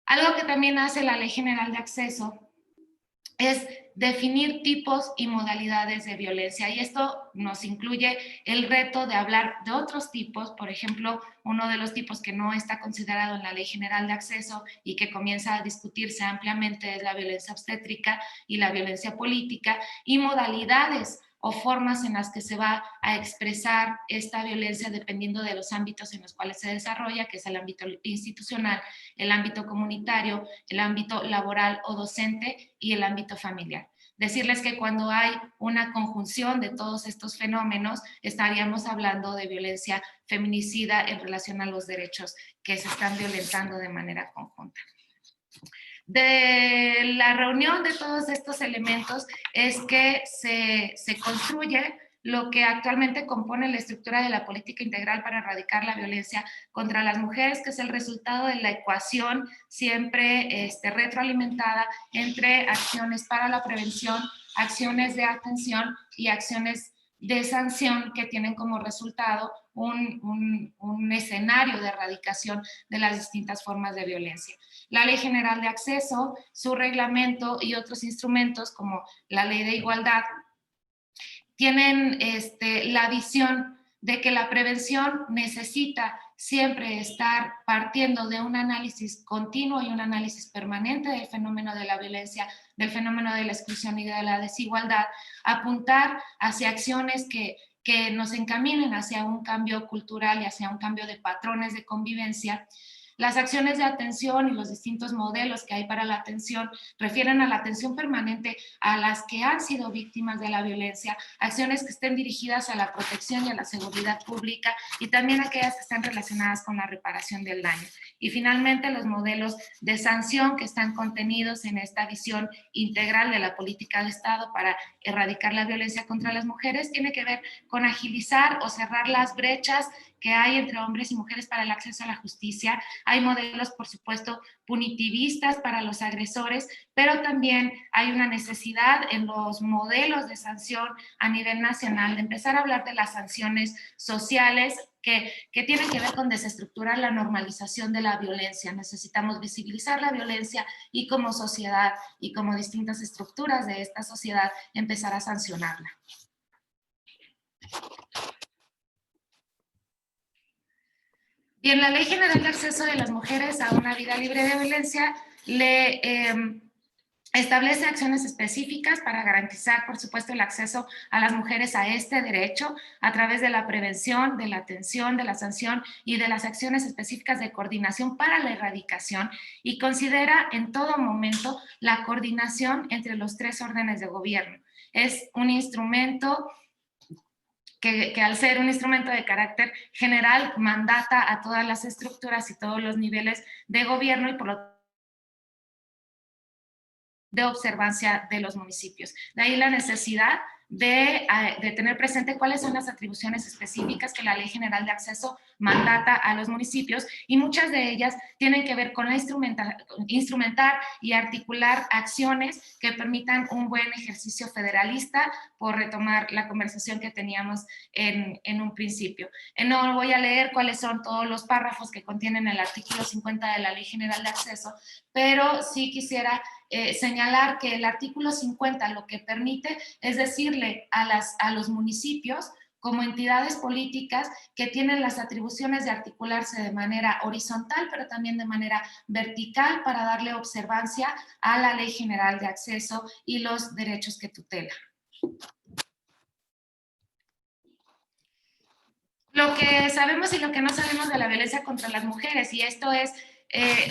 Algo que también hace la Ley General de Acceso es definir tipos y modalidades de violencia, y esto nos incluye el reto de hablar de otros tipos. Por ejemplo, uno de los tipos que no está considerado en la Ley General de Acceso y que comienza a discutirse ampliamente es la violencia obstétrica y la violencia política, y modalidades o formas en las que se va a expresar esta violencia dependiendo de los ámbitos en los cuales se desarrolla, que es el ámbito institucional, el ámbito comunitario, el ámbito laboral o docente y el ámbito familiar. Decirles que cuando hay una conjunción de todos estos fenómenos, estaríamos hablando de violencia feminicida en relación a los derechos que se están violentando de manera conjunta. De la reunión de todos estos elementos es que se construye lo que actualmente compone la estructura de la política integral para erradicar la violencia contra las mujeres, que es el resultado de la ecuación siempre retroalimentada entre acciones para la prevención, acciones de atención y acciones de sanción que tienen como resultado un escenario de erradicación de las distintas formas de violencia. La Ley General de Acceso, su reglamento y otros instrumentos como la Ley de Igualdad tienen la visión de que la prevención necesita siempre estar partiendo de un análisis continuo y un análisis permanente del fenómeno de la violencia, del fenómeno de la exclusión y de la desigualdad, apuntar hacia acciones que nos encaminen hacia un cambio cultural y hacia un cambio de patrones de convivencia. Las acciones de atención y los distintos modelos que hay para la atención refieren a la atención permanente a las que han sido víctimas de la violencia, acciones que estén dirigidas a la protección y a la seguridad pública y también aquellas que están relacionadas con la reparación del daño. Y finalmente los modelos de sanción que están contenidos en esta visión integral de la política de Estado para erradicar la violencia contra las mujeres tiene que ver con agilizar o cerrar las brechas que hay entre hombres y mujeres para el acceso a la justicia. Hay modelos, por supuesto, punitivistas para los agresores, pero también hay una necesidad en los modelos de sanción a nivel nacional de empezar a hablar de las sanciones sociales que tienen que ver con desestructurar la normalización de la violencia. Necesitamos visibilizar la violencia y como sociedad y como distintas estructuras de esta sociedad empezar a sancionarla. Bien, la Ley General de Acceso de las Mujeres a una Vida Libre de Violencia le establece acciones específicas para garantizar, por supuesto, el acceso a las mujeres a este derecho a través de la prevención, de la atención, de la sanción y de las acciones específicas de coordinación para la erradicación y considera en todo momento la coordinación entre los tres órdenes de gobierno. Es un instrumento que al ser un instrumento de carácter general mandata a todas las estructuras y todos los niveles de gobierno y por lo tanto de observancia de los municipios. De ahí la necesidad de tener presente cuáles son las atribuciones específicas que la Ley General de Acceso mandata a los municipios y muchas de ellas tienen que ver con la instrumentar y articular acciones que permitan un buen ejercicio federalista, por retomar la conversación que teníamos en un principio. No voy a leer cuáles son todos los párrafos que contienen el artículo 50 de la Ley General de Acceso, pero sí quisiera señalar que el artículo 50 lo que permite es decirle a los municipios como entidades políticas que tienen las atribuciones de articularse de manera horizontal, pero también de manera vertical para darle observancia a la Ley General de Acceso y los derechos que tutela. Lo que sabemos y lo que no sabemos de la violencia contra las mujeres, y esto es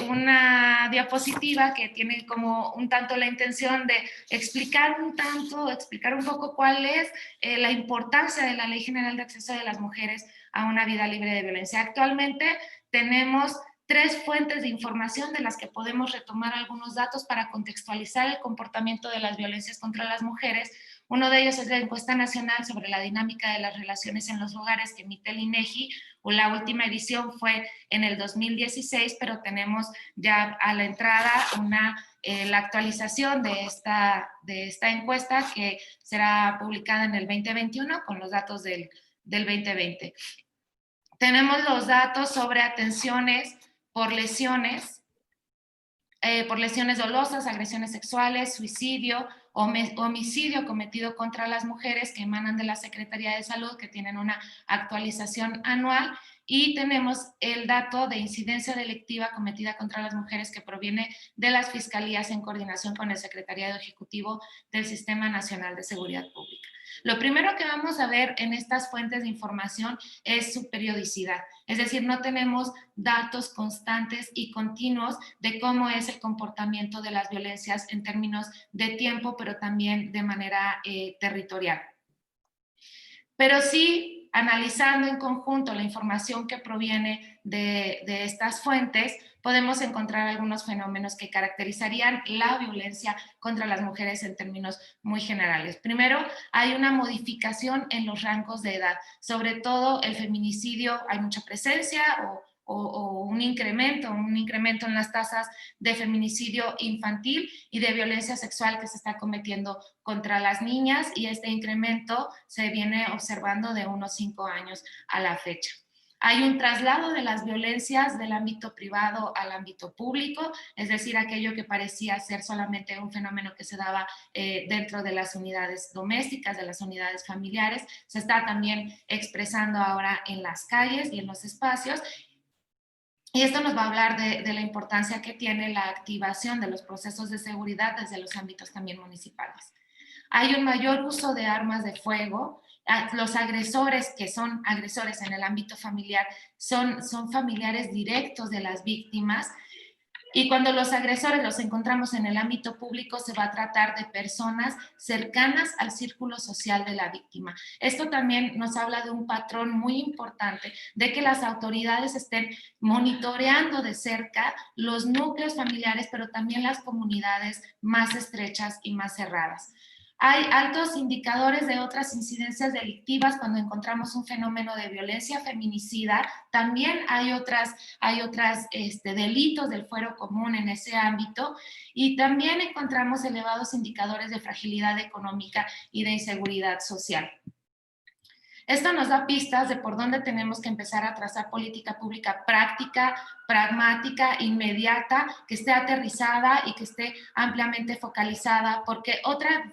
una diapositiva que tiene como un tanto la intención de explicar un poco cuál es la importancia de la Ley General de Acceso de las Mujeres a una Vida Libre de Violencia. Actualmente tenemos 3 fuentes de información de las que podemos retomar algunos datos para contextualizar el comportamiento de las violencias contra las mujeres. Uno de ellos es la encuesta nacional sobre la dinámica de las relaciones en los hogares que emite el INEGI. La última edición fue en el 2016, pero tenemos ya a la entrada la actualización de esta encuesta que será publicada en el 2021 con los datos del 2020. Tenemos los datos sobre atenciones por lesiones dolosas, agresiones sexuales, suicidio, homicidio cometido contra las mujeres que emanan de la Secretaría de Salud, que tienen una actualización anual, y tenemos el dato de incidencia delictiva cometida contra las mujeres que proviene de las fiscalías en coordinación con el Secretariado Ejecutivo del Sistema Nacional de Seguridad Pública. Lo primero que vamos a ver en estas fuentes de información es su periodicidad, es decir, no tenemos datos constantes y continuos de cómo es el comportamiento de las violencias en términos de tiempo, pero también de manera territorial. Pero sí, analizando en conjunto la información que proviene de estas fuentes, podemos encontrar algunos fenómenos que caracterizarían la violencia contra las mujeres en términos muy generales. Primero, hay una modificación en los rangos de edad, sobre todo el feminicidio, hay mucha presencia o un incremento en las tasas de feminicidio infantil y de violencia sexual que se está cometiendo contra las niñas, y este incremento se viene observando de unos 5 años a la fecha. Hay un traslado de las violencias del ámbito privado al ámbito público, es decir, aquello que parecía ser solamente un fenómeno que se daba dentro de las unidades domésticas, de las unidades familiares, se está también expresando ahora en las calles y en los espacios. Y esto nos va a hablar de la importancia que tiene la activación de los procesos de seguridad desde los ámbitos también municipales. Hay un mayor uso de armas de fuego. Los agresores, que son agresores en el ámbito familiar, son familiares directos de las víctimas. Y cuando los agresores los encontramos en el ámbito público, se va a tratar de personas cercanas al círculo social de la víctima. Esto también nos habla de un patrón muy importante, de que las autoridades estén monitoreando de cerca los núcleos familiares, pero también las comunidades más estrechas y más cerradas. Hay altos indicadores de otras incidencias delictivas cuando encontramos un fenómeno de violencia feminicida. También hay otras delitos del fuero común en ese ámbito, y también encontramos elevados indicadores de fragilidad económica y de inseguridad social. Esto nos da pistas de por dónde tenemos que empezar a trazar política pública práctica, pragmática, inmediata, que esté aterrizada y que esté ampliamente focalizada, porque otra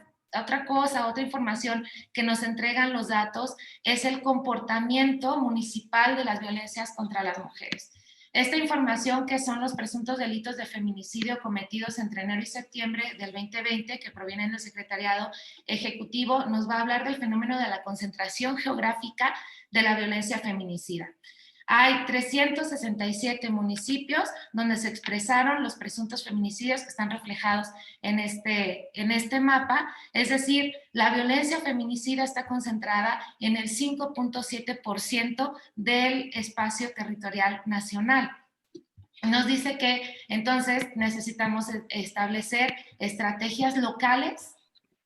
información que nos entregan los datos es el comportamiento municipal de las violencias contra las mujeres. Esta información, que son los presuntos delitos de feminicidio cometidos entre enero y septiembre del 2020, que provienen del Secretariado Ejecutivo, nos va a hablar del fenómeno de la concentración geográfica de la violencia feminicida. Hay 367 municipios donde se expresaron los presuntos feminicidios que están reflejados en este mapa. Es decir, la violencia feminicida está concentrada en el 5.7% del espacio territorial nacional. Nos dice que entonces necesitamos establecer estrategias locales,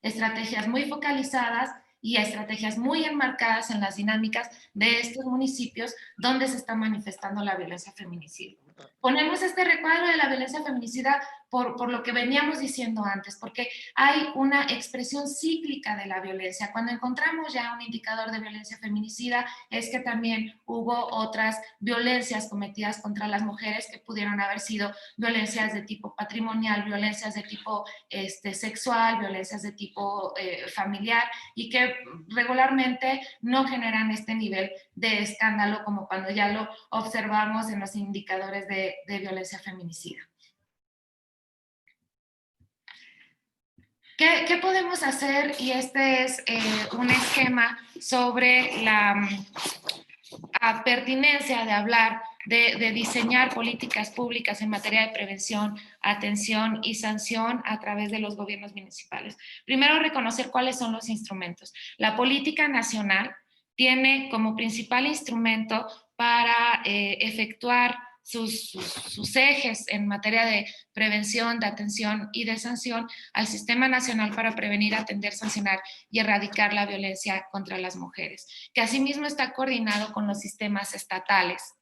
estrategias muy focalizadas y estrategias muy enmarcadas en las dinámicas de estos municipios donde se está manifestando la violencia feminicida. Ponemos este recuadro de la violencia feminicida por lo que veníamos diciendo antes, porque hay una expresión cíclica de la violencia. Cuando encontramos ya un indicador de violencia feminicida, es que también hubo otras violencias cometidas contra las mujeres, que pudieron haber sido violencias de tipo patrimonial, violencias de tipo sexual, violencias de tipo familiar, y que regularmente no generan este nivel de escándalo como cuando ya lo observamos en los indicadores de violencia feminicida. ¿Qué podemos hacer? Y este es un esquema sobre la pertinencia de hablar, de diseñar políticas públicas en materia de prevención, atención y sanción a través de los gobiernos municipales. Primero, reconocer cuáles son los instrumentos. La política nacional tiene como principal instrumento para efectuar sus ejes en materia de prevención, de atención y de sanción al Sistema Nacional para Prevenir, Atender, Sancionar y Erradicar la Violencia contra las Mujeres, que asimismo está coordinado con los sistemas estatales,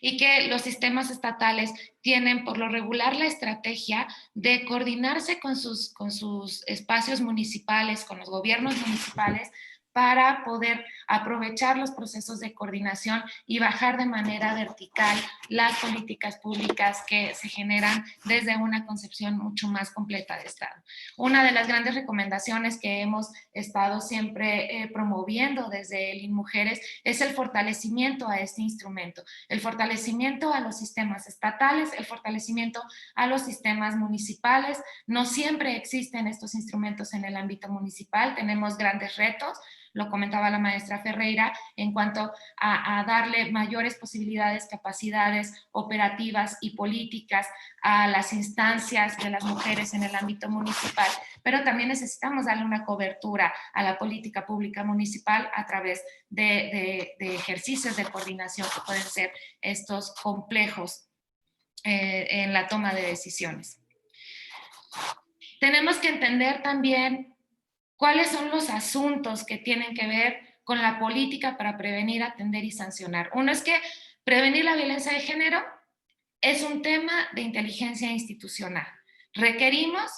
y que los sistemas estatales tienen por lo regular la estrategia de coordinarse con sus espacios municipales, con los gobiernos municipales, para poder aprovechar los procesos de coordinación y bajar de manera vertical las políticas públicas que se generan desde una concepción mucho más completa de Estado. Una de las grandes recomendaciones que hemos estado siempre promoviendo desde el INMujeres es el fortalecimiento a este instrumento, el fortalecimiento a los sistemas estatales, el fortalecimiento a los sistemas municipales. No siempre existen estos instrumentos en el ámbito municipal, tenemos grandes retos, lo comentaba la maestra Ferreira, en cuanto a darle mayores posibilidades, capacidades operativas y políticas a las instancias de las mujeres en el ámbito municipal, pero también necesitamos darle una cobertura a la política pública municipal a través de ejercicios de coordinación que pueden ser estos complejos en la toma de decisiones. Tenemos que entender también cuáles son los asuntos que tienen que ver con la política para prevenir, atender y sancionar. Uno es que Prevenir la violencia de género es un tema de inteligencia institucional. Requerimos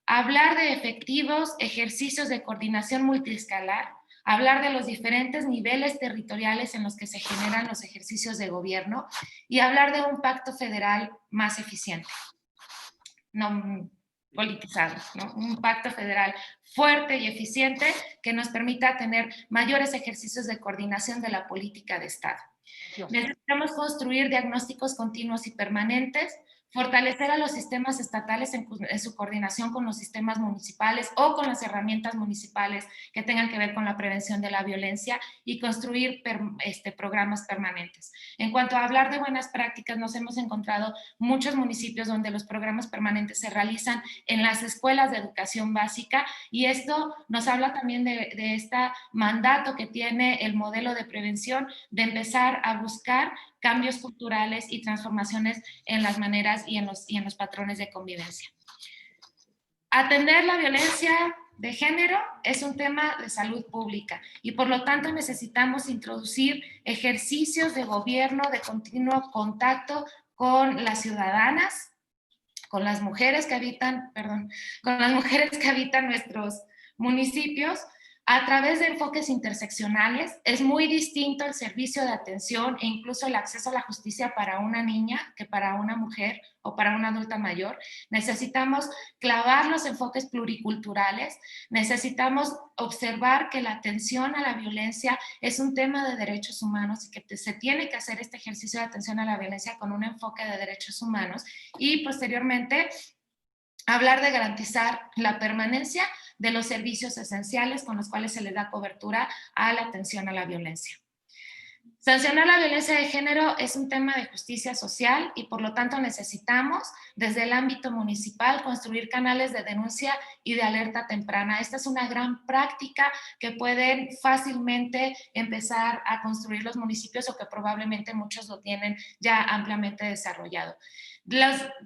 hablar de efectivos ejercicios de coordinación multiescalar, hablar de los diferentes niveles territoriales en los que se generan los ejercicios de gobierno y hablar de un pacto federal más eficiente, no politizado, ¿no? Un pacto federal fuerte y eficiente que nos permita tener mayores ejercicios de coordinación de la política de Estado. Necesitamos construir diagnósticos continuos y permanentes, fortalecer a los sistemas estatales en su coordinación con los sistemas municipales o con las herramientas municipales que tengan que ver con la prevención de la violencia y construir programas permanentes. En cuanto a hablar de buenas prácticas, nos hemos encontrado muchos municipios donde los programas permanentes se realizan en las escuelas de educación básica y esto nos habla también de este mandato que tiene el modelo de prevención de empezar a buscar cambios culturales y transformaciones en las maneras y en los patrones de convivencia. Atender la violencia de género es un tema de salud pública y por lo tanto necesitamos introducir ejercicios de gobierno de continuo contacto con las ciudadanas, con las mujeres que habitan, con las mujeres que habitan nuestros municipios, a través de enfoques interseccionales. Es muy distinto el servicio de atención e incluso el acceso a la justicia para una niña que para una mujer o para una adulta mayor. Necesitamos clavar los enfoques pluriculturales, necesitamos observar que la atención a la violencia es un tema de derechos humanos y que se tiene que hacer este ejercicio de atención a la violencia con un enfoque de derechos humanos y posteriormente hablar de garantizar la permanencia de los servicios esenciales con los cuales se le da cobertura a la atención a la violencia. Sancionar la violencia de género es un tema de justicia social y por lo tanto necesitamos desde el ámbito municipal construir canales de denuncia y de alerta temprana. Esta es una gran práctica que pueden fácilmente empezar a construir los municipios o que probablemente muchos lo tienen ya ampliamente desarrollado.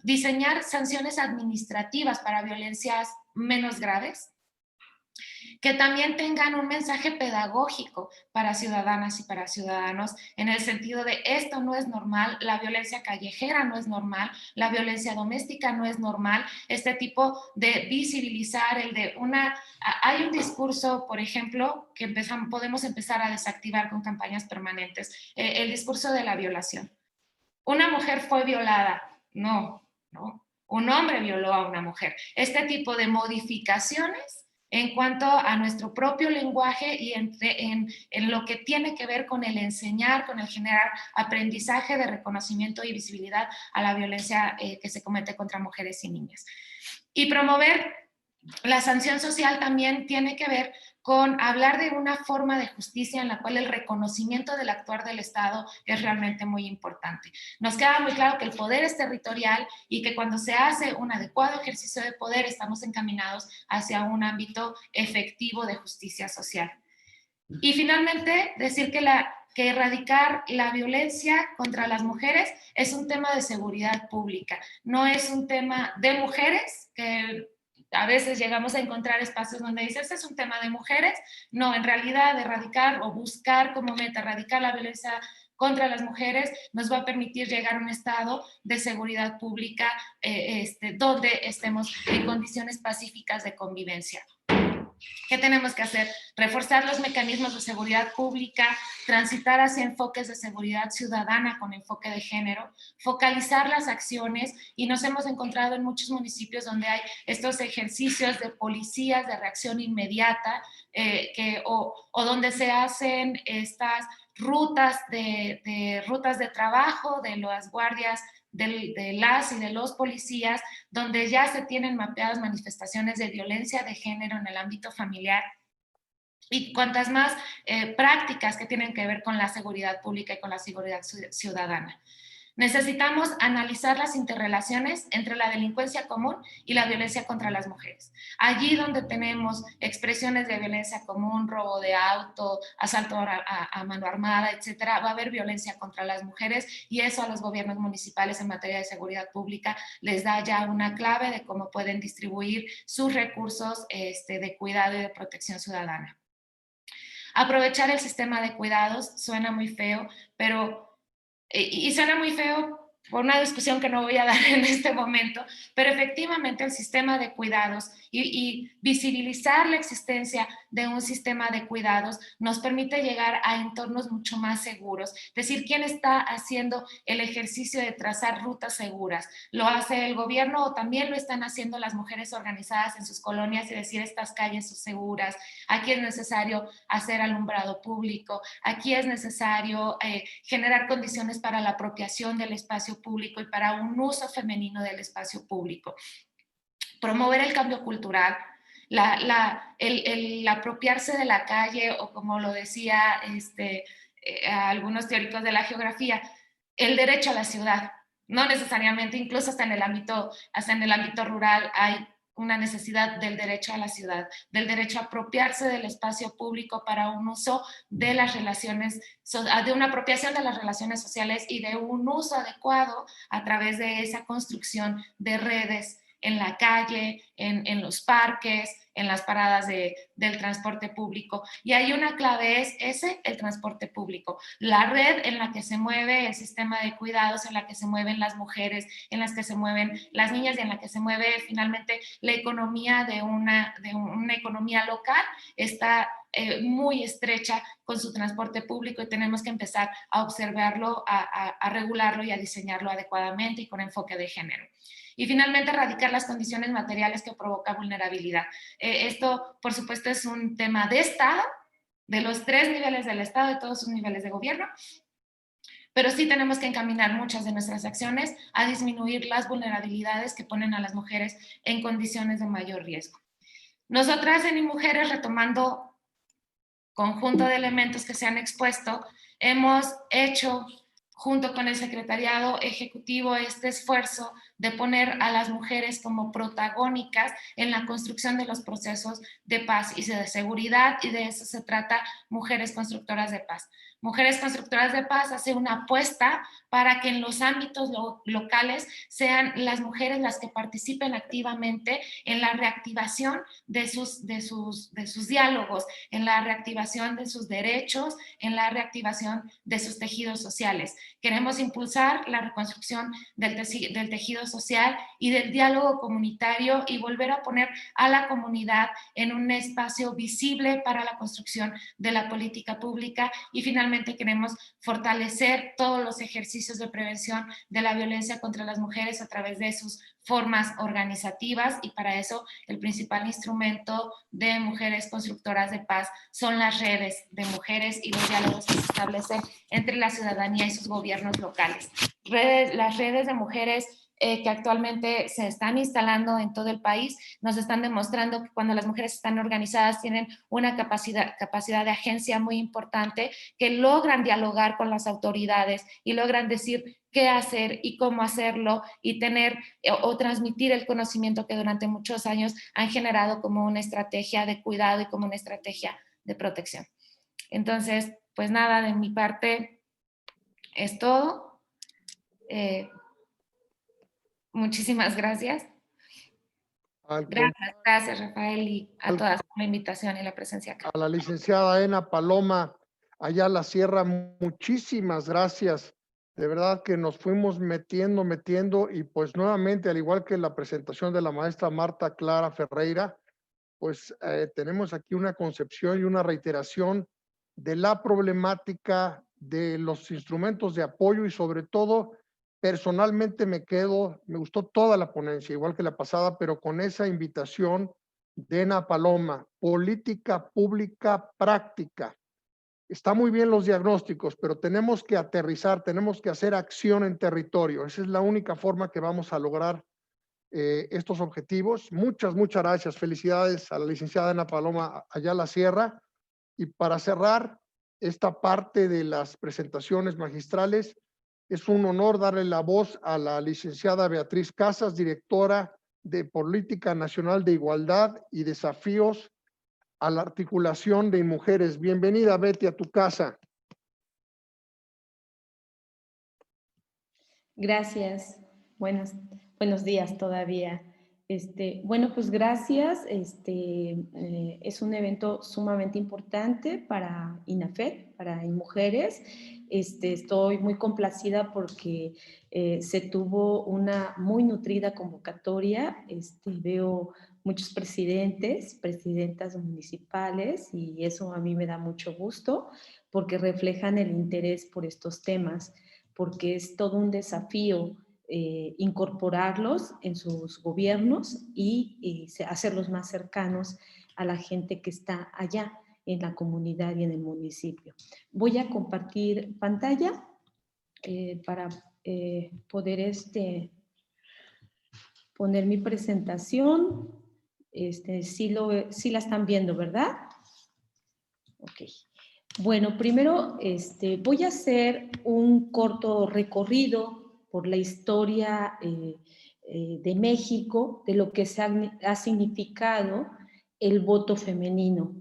Diseñar sanciones administrativas para violencias menos graves, que también tengan un mensaje pedagógico para ciudadanas y para ciudadanos en el sentido de esto no es normal, la violencia callejera no es normal, la violencia doméstica no es normal, este tipo de visibilizar hay un discurso, por ejemplo, que podemos empezar a desactivar con campañas permanentes, el discurso de la violación. Una mujer fue violada, no. Un hombre violó a una mujer. Este tipo de modificaciones en cuanto a nuestro propio lenguaje y en lo que tiene que ver con el enseñar, con el generar aprendizaje de reconocimiento y visibilidad a la violencia que se comete contra mujeres y niñas. Y promover la sanción social también tiene que ver con hablar de una forma de justicia en la cual el reconocimiento del actuar del Estado es realmente muy importante. Nos queda muy claro que el poder es territorial y que cuando se hace un adecuado ejercicio de poder estamos encaminados hacia un ámbito efectivo de justicia social. Y finalmente, decir que erradicar la violencia contra las mujeres es un tema de seguridad pública, no es un tema de mujeres que a veces llegamos a encontrar espacios donde dice, este es un tema de mujeres. No, en realidad erradicar o buscar como meta erradicar la violencia contra las mujeres nos va a permitir llegar a un estado de seguridad pública donde estemos en condiciones pacíficas de convivencia. ¿Qué tenemos que hacer? Reforzar los mecanismos de seguridad pública, transitar hacia enfoques de seguridad ciudadana con enfoque de género, focalizar las acciones y nos hemos encontrado en muchos municipios donde hay estos ejercicios de policías de reacción inmediata o donde se hacen estas rutas de trabajo de las guardias de las y de los policías, donde ya se tienen mapeadas manifestaciones de violencia de género en el ámbito familiar y cuantas más prácticas que tienen que ver con la seguridad pública y con la seguridad ciudadana. Necesitamos analizar las interrelaciones entre la delincuencia común y la violencia contra las mujeres. Allí donde tenemos expresiones de violencia común, robo de auto, asalto a mano armada, etcétera, va a haber violencia contra las mujeres y eso a los gobiernos municipales en materia de seguridad pública les da ya una clave de cómo pueden distribuir sus recursos de cuidado y de protección ciudadana. Aprovechar el sistema de cuidados suena muy feo, pero y suena muy feo por una discusión que no voy a dar en este momento, pero efectivamente el sistema de cuidados y visibilizar la existencia de un sistema de cuidados nos permite llegar a entornos mucho más seguros. Es decir, ¿quién está haciendo el ejercicio de trazar rutas seguras? ¿Lo hace el gobierno o también lo están haciendo las mujeres organizadas en sus colonias y decir estas calles son seguras? Aquí es necesario hacer alumbrado público, aquí es necesario generar condiciones para la apropiación del espacio público y para un uso femenino del espacio público. Promover el cambio cultural, el apropiarse de la calle, o como lo decía algunos teóricos de la geografía, el derecho a la ciudad. No necesariamente, incluso hasta en el ámbito rural hay una necesidad del derecho a la ciudad, del derecho a apropiarse del espacio público para un uso de las relaciones, de una apropiación de las relaciones sociales y de un uso adecuado a través de esa construcción de redes en la calle, en los parques, en las paradas del transporte público. Y hay una clave, es el transporte público, la red en la que se mueve el sistema de cuidados, en la que se mueven las mujeres, en las que se mueven las niñas y en la que se mueve finalmente la economía de una economía local, está muy estrecha con su transporte público y tenemos que empezar a observarlo, a regularlo y a diseñarlo adecuadamente y con enfoque de género. Y finalmente, erradicar las condiciones materiales que provoca vulnerabilidad. Esto, por supuesto, es un tema de Estado, de los 3 niveles del Estado, de todos sus niveles de gobierno, pero sí tenemos que encaminar muchas de nuestras acciones a disminuir las vulnerabilidades que ponen a las mujeres en condiciones de mayor riesgo. Nosotras en IMujeres, retomando conjunto de elementos que se han expuesto, hemos hecho junto con el Secretariado Ejecutivo este esfuerzo de poner a las mujeres como protagónicas en la construcción de los procesos de paz y de seguridad, y de eso se trata Mujeres Constructoras de Paz. Mujeres Constructoras de Paz hace una apuesta para que en los ámbitos locales sean las mujeres las que participen activamente en la reactivación de sus diálogos, en la reactivación de sus derechos, en la reactivación de sus tejidos sociales. Queremos impulsar la reconstrucción del tejido social y del diálogo comunitario y volver a poner a la comunidad en un espacio visible para la construcción de la política pública. Y finalmente queremos fortalecer todos los ejercicios de prevención de la violencia contra las mujeres a través de sus formas organizativas, y para eso el principal instrumento de Mujeres Constructoras de Paz son las redes de mujeres y los diálogos que se establecen entre la ciudadanía y sus gobiernos locales. Las redes de mujeres que actualmente se están instalando en todo el país nos están demostrando que cuando las mujeres están organizadas tienen una capacidad de agencia muy importante, que logran dialogar con las autoridades y logran decir qué hacer y cómo hacerlo, y tener o transmitir el conocimiento que durante muchos años han generado como una estrategia de cuidado y como una estrategia de protección. Entonces, pues nada, de mi parte es todo. Muchísimas gracias. Gracias, Rafael, y a todas por la invitación y la presencia acá. A la licenciada Ena Paloma Ayala Sierra, muchísimas gracias. De verdad que nos fuimos metiendo, y pues nuevamente, al igual que la presentación de la maestra Marta Clara Ferreira, pues tenemos aquí una concepción y una reiteración de la problemática de los instrumentos de apoyo, y sobre todo, personalmente me gustó toda la ponencia, igual que la pasada, pero con esa invitación de Ena Paloma, política pública práctica. Está muy bien los diagnósticos, pero tenemos que aterrizar, tenemos que hacer acción en territorio. Esa es la única forma que vamos a lograr estos objetivos. Muchas gracias. Felicidades a la licenciada Ena Paloma Ayala Sierra. Y para cerrar esta parte de las presentaciones magistrales, es un honor darle la voz a la licenciada Beatriz Casas, directora de Política Nacional de Igualdad y Desafíos a la Articulación de Mujeres. Bienvenida, Betty, a tu casa. Gracias. Buenos días todavía. Bueno, pues gracias. Es un evento sumamente importante para INAFED, para INMujeres. Estoy muy complacida porque se tuvo una muy nutrida convocatoria. Veo muchos presidentes, presidentas municipales, y eso a mí me da mucho gusto porque reflejan el interés por estos temas, porque es todo un desafío incorporarlos en sus gobiernos y hacerlos más cercanos a la gente que está allá en la comunidad y en el municipio. Voy a compartir pantalla para poder poner mi presentación. Sí la están viendo, ¿verdad? Ok. Bueno, primero voy a hacer un corto recorrido por la historia de México, de lo que ha significado el voto femenino.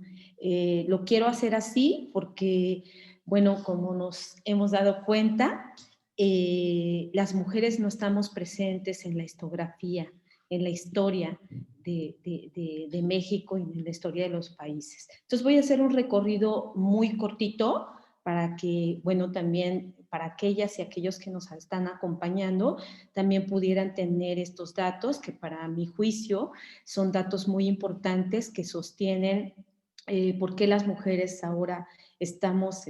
Lo quiero hacer así porque, bueno, como nos hemos dado cuenta, las mujeres no estamos presentes en la historiografía, en la historia de México y en la historia de los países. Entonces voy a hacer un recorrido muy cortito para que, bueno, también para aquellas y aquellos que nos están acompañando también pudieran tener estos datos que para mi juicio son datos muy importantes que sostienen por qué las mujeres ahora estamos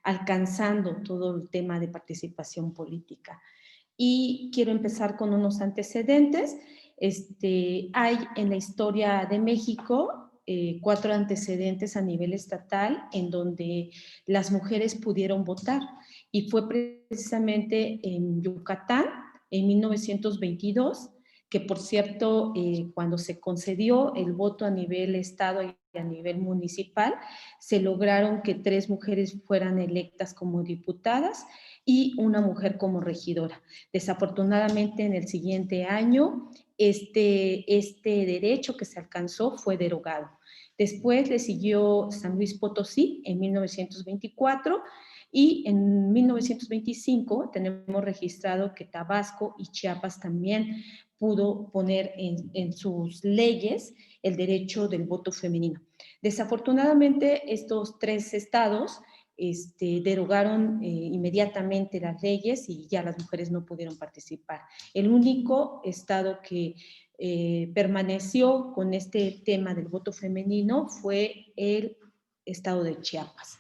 alcanzando todo el tema de participación política. Y quiero empezar con unos antecedentes. Hay en la historia de México 4 antecedentes a nivel estatal en donde las mujeres pudieron votar, y fue precisamente en Yucatán en 1922, que por cierto, cuando se concedió el voto a nivel estado y a nivel municipal, se lograron que 3 mujeres fueran electas como diputadas y una mujer como regidora. Desafortunadamente, en el siguiente año, este derecho que se alcanzó fue derogado. Después le siguió San Luis Potosí en 1924, y en 1925 tenemos registrado que Tabasco y Chiapas también pudo poner en sus leyes el derecho del voto femenino. Desafortunadamente, estos 3 estados derogaron inmediatamente las leyes y ya las mujeres no pudieron participar. El único estado que permaneció con este tema del voto femenino fue el estado de Chiapas.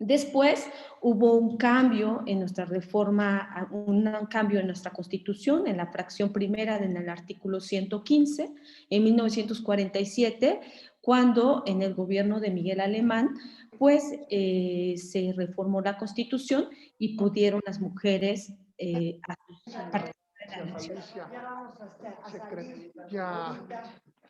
Después hubo un cambio en nuestra reforma, un cambio en nuestra Constitución, en la fracción primera en el artículo 115, en 1947, cuando en el gobierno de Miguel Alemán, pues se reformó la Constitución y pudieron las mujeres participar en la elección. Ya vamos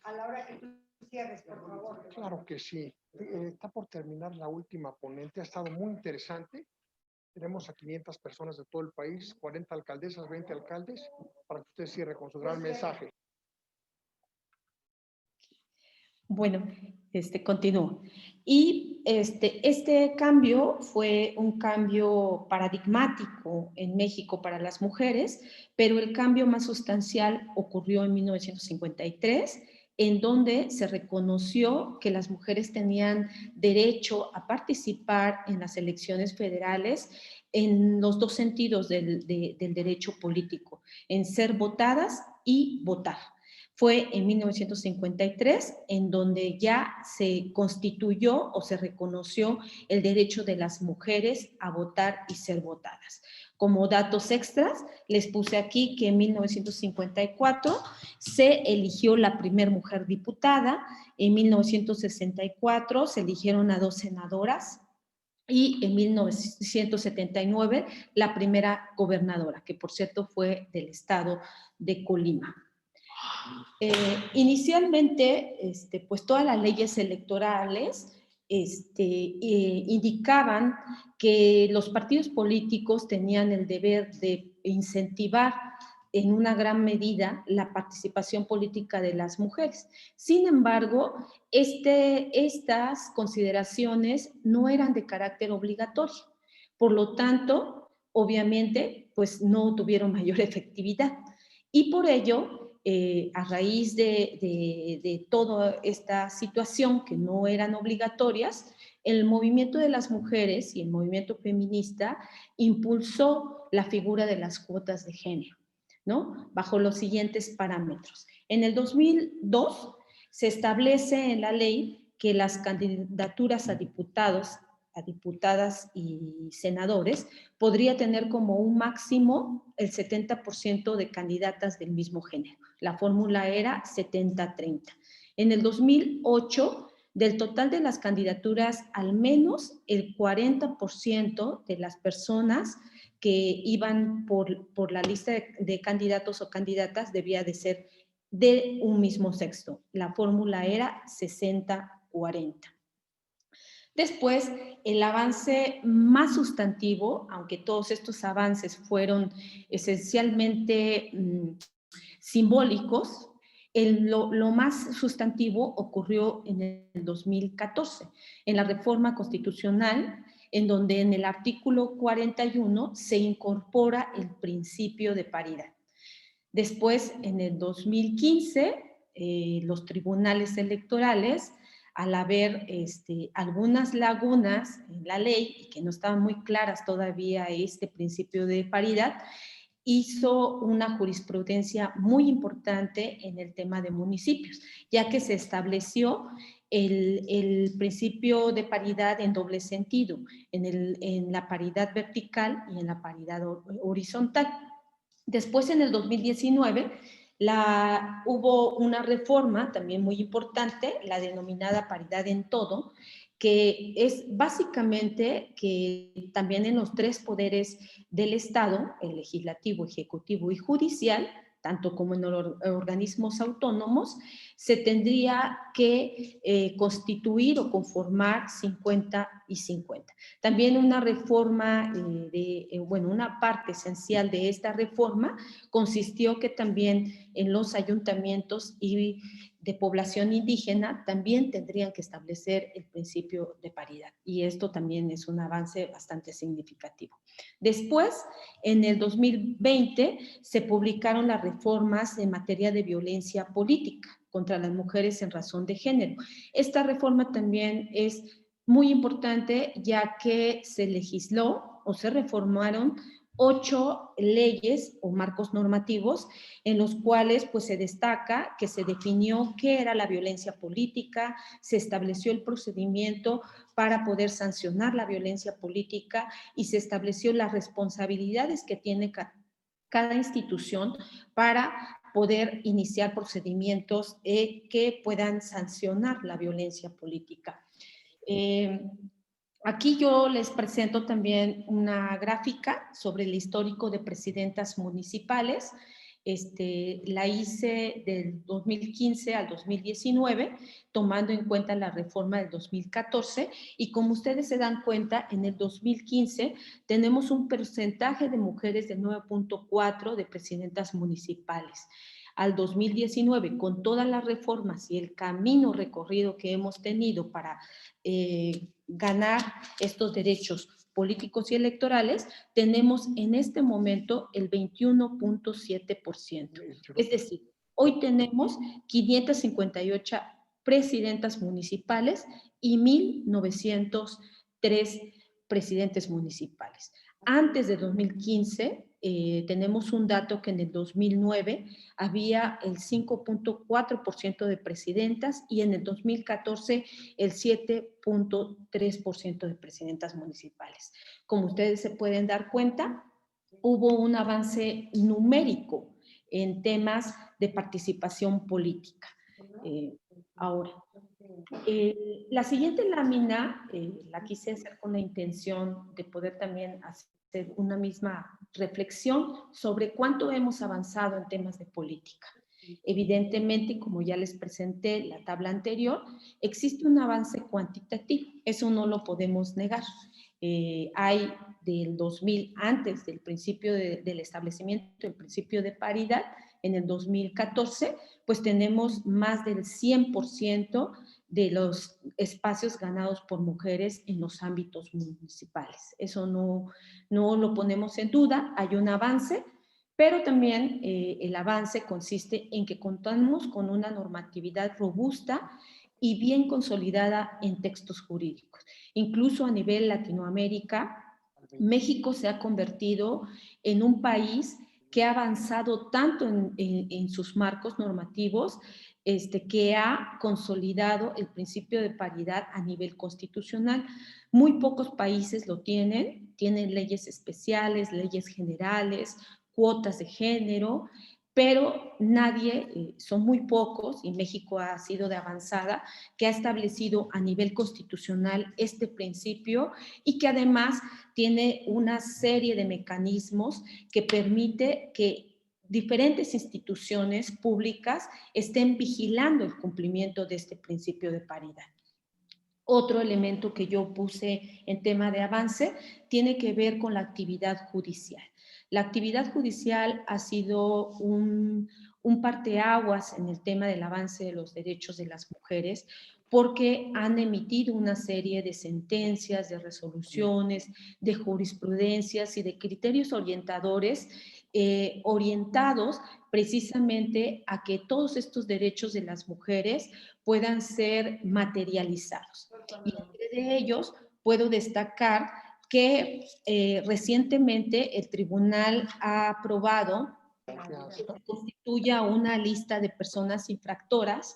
a la hora que tú cierres, por favor. Claro que sí. Está por terminar la última ponente. Ha estado muy interesante. Tenemos a 500 personas de todo el país, 40 alcaldesas, 20 alcaldes, para que usted cierre con su gran mensaje. Bueno, continúo. Y este cambio fue un cambio paradigmático en México para las mujeres, pero el cambio más sustancial ocurrió en 1953, en donde se reconoció que las mujeres tenían derecho a participar en las elecciones federales en los 2 sentidos del derecho político, en ser votadas y votar. Fue en 1953 en donde ya se constituyó o se reconoció el derecho de las mujeres a votar y ser votadas. Como datos extras, les puse aquí que en 1954 se eligió la primera mujer diputada, en 1964 se eligieron a 2 senadoras, y en 1979 la primera gobernadora, que por cierto fue del estado de Colima. Inicialmente, pues todas las leyes electorales indicaban que los partidos políticos tenían el deber de incentivar en una gran medida la participación política de las mujeres. Sin embargo, estas consideraciones no eran de carácter obligatorio. Por lo tanto, obviamente, pues no tuvieron mayor efectividad. Y por ello, a raíz de toda esta situación que no eran obligatorias, el movimiento de las mujeres y el movimiento feminista impulsó la figura de las cuotas de género, ¿no? Bajo los siguientes parámetros. En el 2002 se establece en la ley que las candidaturas a diputados, a diputadas y senadores podría tener como un máximo el 70% de candidatas del mismo género. La fórmula era 70-30. En el 2008, del total de las candidaturas, al menos el 40% de las personas que iban por la lista de candidatos o candidatas debía de ser de un mismo sexo. La fórmula era 60-40. Después, el avance más sustantivo, aunque todos estos avances fueron esencialmente simbólicos, lo más sustantivo ocurrió en el 2014, en la reforma constitucional, en donde en el artículo 41 se incorpora el principio de paridad. Después, en el 2015, los tribunales electorales, al haber algunas lagunas en la ley y que no estaban muy claras todavía este principio de paridad, hizo una jurisprudencia muy importante en el tema de municipios, ya que se estableció el principio de paridad en doble sentido, en la paridad vertical y en la paridad horizontal. Después, en el 2019, hubo una reforma también muy importante, la denominada paridad en todo, que es básicamente que también en los tres poderes del Estado, el legislativo, ejecutivo y judicial, tanto como en los organismos autónomos, se tendría que constituir o conformar 50 y 50. También una reforma, una parte esencial de esta reforma consistió que también en los ayuntamientos y de población indígena también tendrían que establecer el principio de paridad. Y esto también es un avance bastante significativo. Después, en el 2020, se publicaron las reformas en materia de violencia política contra las mujeres en razón de género. Esta reforma también es muy importante, ya que se legisló o se reformaron 8 leyes o marcos normativos en los cuales pues, se destaca que se definió qué era la violencia política, se estableció el procedimiento para poder sancionar la violencia política y se estableció las responsabilidades que tiene cada institución para poder iniciar procedimientos que puedan sancionar la violencia política. Aquí yo les presento también una gráfica sobre el histórico de presidentas municipales. La hice del 2015 al 2019, tomando en cuenta la reforma del 2014, y como ustedes se dan cuenta, en el 2015 tenemos un porcentaje de mujeres de 9.4 de presidentas municipales. Al 2019, con todas las reformas y el camino recorrido que hemos tenido para ganar estos derechos políticos y electorales, tenemos en este momento el 21.7%. Es decir, hoy tenemos 558 presidentas municipales y 1,903 presidentes municipales. Antes de 2015, tenemos un dato que en el 2009 había el 5.4% de presidentas y en el 2014 el 7.3% de presidentas municipales. Como ustedes se pueden dar cuenta, hubo un avance numérico en temas de participación política. Ahora, la siguiente lámina la quise hacer con la intención de poder también hacer una misma reflexión sobre cuánto hemos avanzado en temas de política. Evidentemente, como ya les presenté la tabla anterior, existe un avance cuantitativo, eso no lo podemos negar. Hay del 2000, antes del principio del establecimiento del principio de paridad, en el 2014, pues tenemos más del 100% de los espacios ganados por mujeres en los ámbitos municipales. Eso no lo ponemos en duda, hay un avance, pero también el avance consiste en que contamos con una normatividad robusta y bien consolidada en textos jurídicos. Incluso a nivel Latinoamérica, México se ha convertido en un país que ha avanzado tanto en sus marcos normativos, que ha consolidado el principio de paridad a nivel constitucional. Muy pocos países lo tienen leyes especiales, leyes generales, cuotas de género, pero nadie, son muy pocos, y México ha sido de avanzada, que ha establecido a nivel constitucional este principio y que además tiene una serie de mecanismos que permite que diferentes instituciones públicas estén vigilando el cumplimiento de este principio de paridad. Otro elemento que yo puse en tema de avance tiene que ver con la actividad judicial. La actividad judicial ha sido un parteaguas en el tema del avance de los derechos de las mujeres, porque han emitido una serie de sentencias, de resoluciones, de jurisprudencias y de criterios orientadores orientados precisamente a que todos estos derechos de las mujeres puedan ser materializados. Y entre de ellos puedo destacar que recientemente el tribunal ha aprobado que se constituya una lista de personas infractoras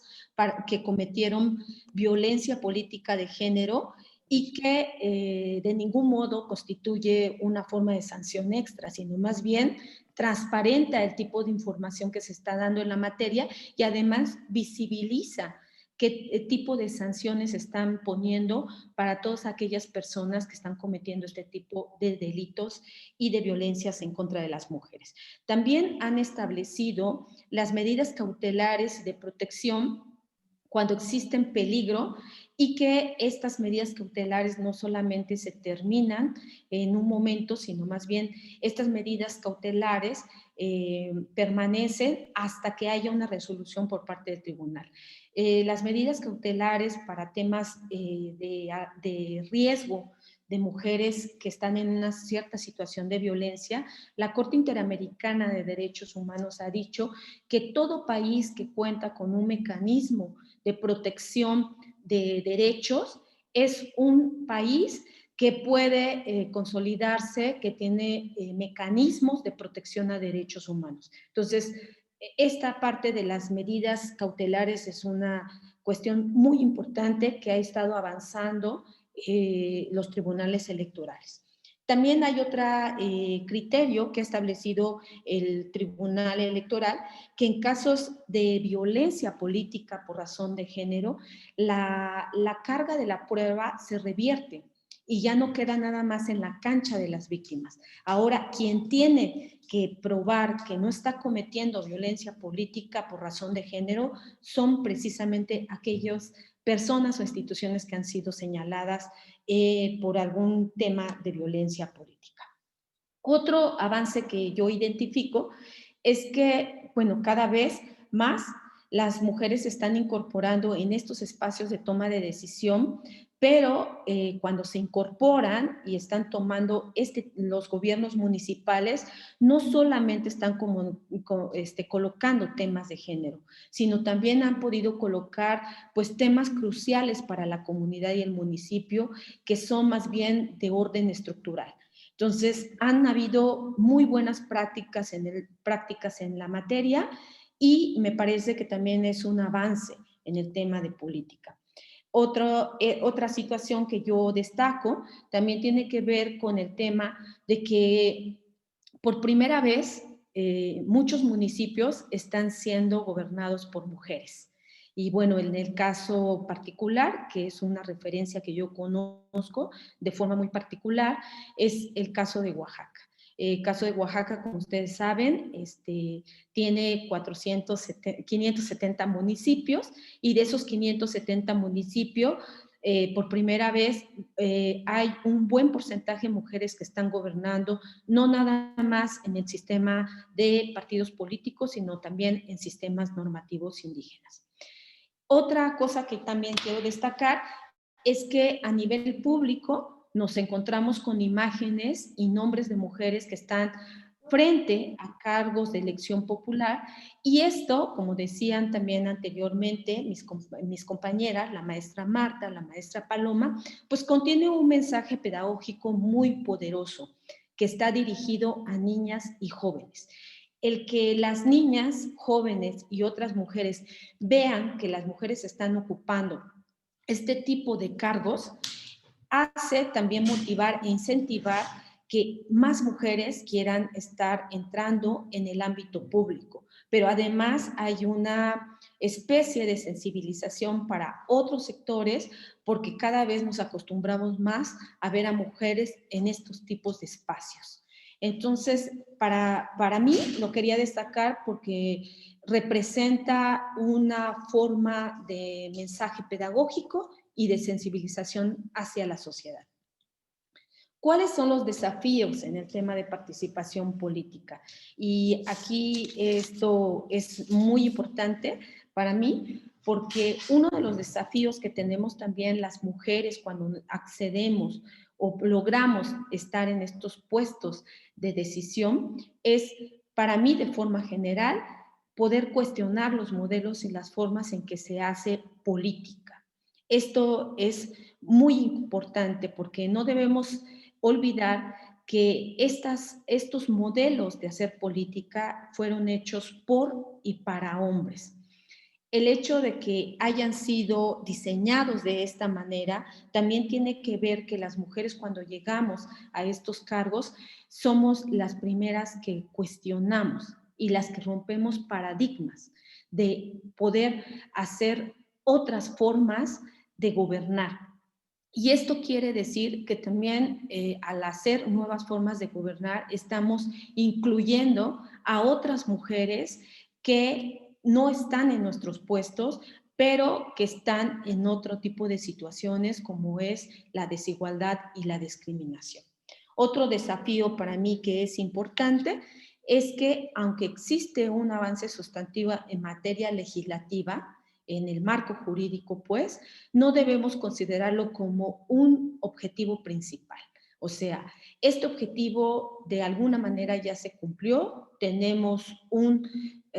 que cometieron violencia política de género y que de ningún modo constituye una forma de sanción extra, sino más bien transparenta el tipo de información que se está dando en la materia y además visibiliza qué tipo de sanciones están poniendo para todas aquellas personas que están cometiendo este tipo de delitos y de violencias en contra de las mujeres. También han establecido las medidas cautelares de protección cuando existen peligro y que estas medidas cautelares no solamente se terminan en un momento, sino más bien estas medidas cautelares permanecen hasta que haya una resolución por parte del tribunal. Las medidas cautelares para temas de riesgo de mujeres que están en una cierta situación de violencia, la Corte Interamericana de Derechos Humanos ha dicho que todo país que cuenta con un mecanismo de protección de derechos es un país que puede consolidarse, que tiene mecanismos de protección a derechos humanos. Entonces, esta parte de las medidas cautelares es una cuestión muy importante que ha estado avanzando los tribunales electorales. También hay otro criterio que ha establecido el Tribunal Electoral, que en casos de violencia política por razón de género, la carga de la prueba se revierte y ya no queda nada más en la cancha de las víctimas. Ahora, quien tiene que probar que no está cometiendo violencia política por razón de género son precisamente aquellas personas o instituciones que han sido señaladas por algún tema de violencia política. Otro avance que yo identifico es que, bueno, cada vez más las mujeres se están incorporando en estos espacios de toma de decisión, pero cuando se incorporan y están tomando los gobiernos municipales, no solamente están colocando temas de género, sino también han podido colocar pues, temas cruciales para la comunidad y el municipio, que son más bien de orden estructural. Entonces, han habido muy buenas prácticas en la materia y me parece que también es un avance en el tema de política. Otra situación que yo destaco también tiene que ver con el tema de que por primera vez muchos municipios están siendo gobernados por mujeres. Y bueno, en el caso particular, que es una referencia que yo conozco de forma muy particular, es el caso de Oaxaca. El caso de Oaxaca, como ustedes saben, tiene 570 municipios y de esos 570 municipios, por primera vez hay un buen porcentaje de mujeres que están gobernando, no nada más en el sistema de partidos políticos, sino también en sistemas normativos indígenas. Otra cosa que también quiero destacar es que a nivel público nos encontramos con imágenes y nombres de mujeres que están frente a cargos de elección popular, y esto, como decían también anteriormente mis compañeras, la maestra Marta, la maestra Paloma, pues contiene un mensaje pedagógico muy poderoso que está dirigido a niñas y jóvenes. El que las niñas, jóvenes y otras mujeres vean que las mujeres están ocupando este tipo de cargos hace también motivar e incentivar que más mujeres quieran estar entrando en el ámbito público. Pero además hay una especie de sensibilización para otros sectores porque cada vez nos acostumbramos más a ver a mujeres en estos tipos de espacios. Entonces, para mí lo quería destacar porque representa una forma de mensaje pedagógico y de sensibilización hacia la sociedad. ¿Cuáles son los desafíos en el tema de participación política? Y aquí esto es muy importante para mí porque uno de los desafíos que tenemos también las mujeres cuando accedemos o logramos estar en estos puestos de decisión es, para mí de forma general, poder cuestionar los modelos y las formas en que se hace política. Esto es muy importante porque no debemos olvidar que estos modelos de hacer política fueron hechos por y para hombres. El hecho de que hayan sido diseñados de esta manera también tiene que ver que las mujeres cuando llegamos a estos cargos somos las primeras que cuestionamos y las que rompemos paradigmas de poder hacer otras formas de gobernar. Y esto quiere decir que también al hacer nuevas formas de gobernar estamos incluyendo a otras mujeres que no están en nuestros puestos, pero que están en otro tipo de situaciones como es la desigualdad y la discriminación. Otro desafío para mí que es importante es que aunque existe un avance sustantivo en materia legislativa, en el marco jurídico, pues, no debemos considerarlo como un objetivo principal. O sea, este objetivo de alguna manera ya se cumplió, tenemos un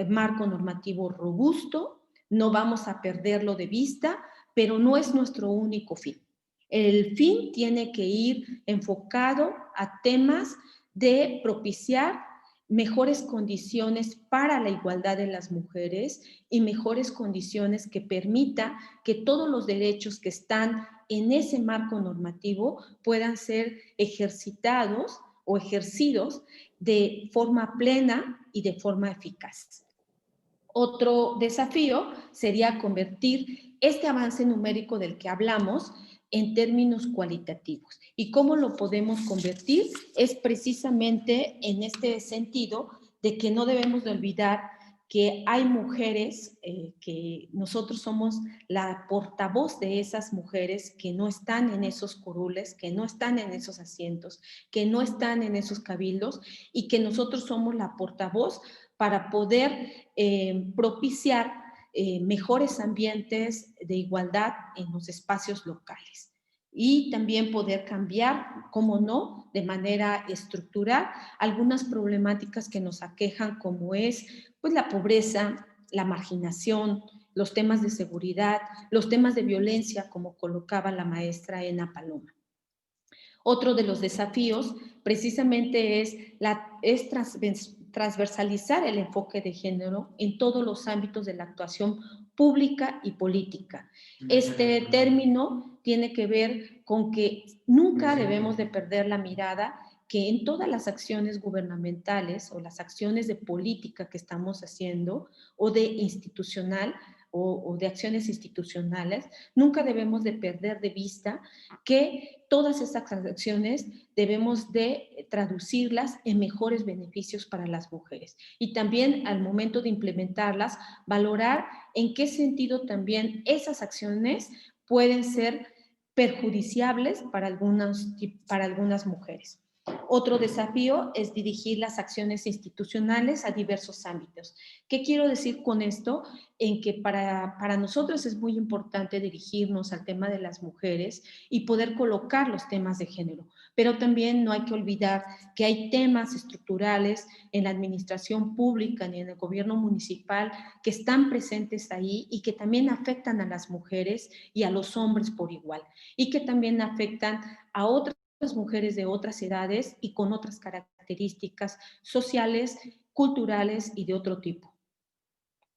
marco normativo robusto, no vamos a perderlo de vista, pero no es nuestro único fin. El fin tiene que ir enfocado a temas de propiciar mejores condiciones para la igualdad de las mujeres y mejores condiciones que permita que todos los derechos que están en ese marco normativo puedan ser ejercitados o ejercidos de forma plena y de forma eficaz. Otro desafío sería convertir este avance numérico del que hablamos en términos cualitativos. ¿Y cómo lo podemos convertir? Es precisamente en este sentido de que no debemos de olvidar que hay mujeres, que nosotros somos la portavoz de esas mujeres que no están en esos curules, que no están en esos asientos, que no están en esos cabildos y que nosotros somos la portavoz para poder propiciar mejores ambientes de igualdad en los espacios locales y también poder cambiar, cómo no, de manera estructural algunas problemáticas que nos aquejan como es pues, la pobreza, la marginación, los temas de seguridad, los temas de violencia, como colocaba la maestra Ena Paloma. Otro de los desafíos precisamente es transversalizar el enfoque de género en todos los ámbitos de la actuación pública y política. Este término tiene que ver con que nunca debemos de perder la mirada que en todas las acciones gubernamentales o las acciones de política que estamos haciendo o de institucional o de acciones institucionales, nunca debemos de perder de vista que todas esas acciones debemos de traducirlas en mejores beneficios para las mujeres. Y también al momento de implementarlas, valorar en qué sentido también esas acciones pueden ser perjudiciables para algunas mujeres. Otro desafío es dirigir las acciones institucionales a diversos ámbitos. ¿Qué quiero decir con esto? En que para nosotros es muy importante dirigirnos al tema de las mujeres y poder colocar los temas de género, pero también no hay que olvidar que hay temas estructurales en la administración pública ni en el gobierno municipal que están presentes ahí y que también afectan a las mujeres y a los hombres por igual, y que también afectan a otras mujeres de otras edades y con otras características sociales, culturales y de otro tipo.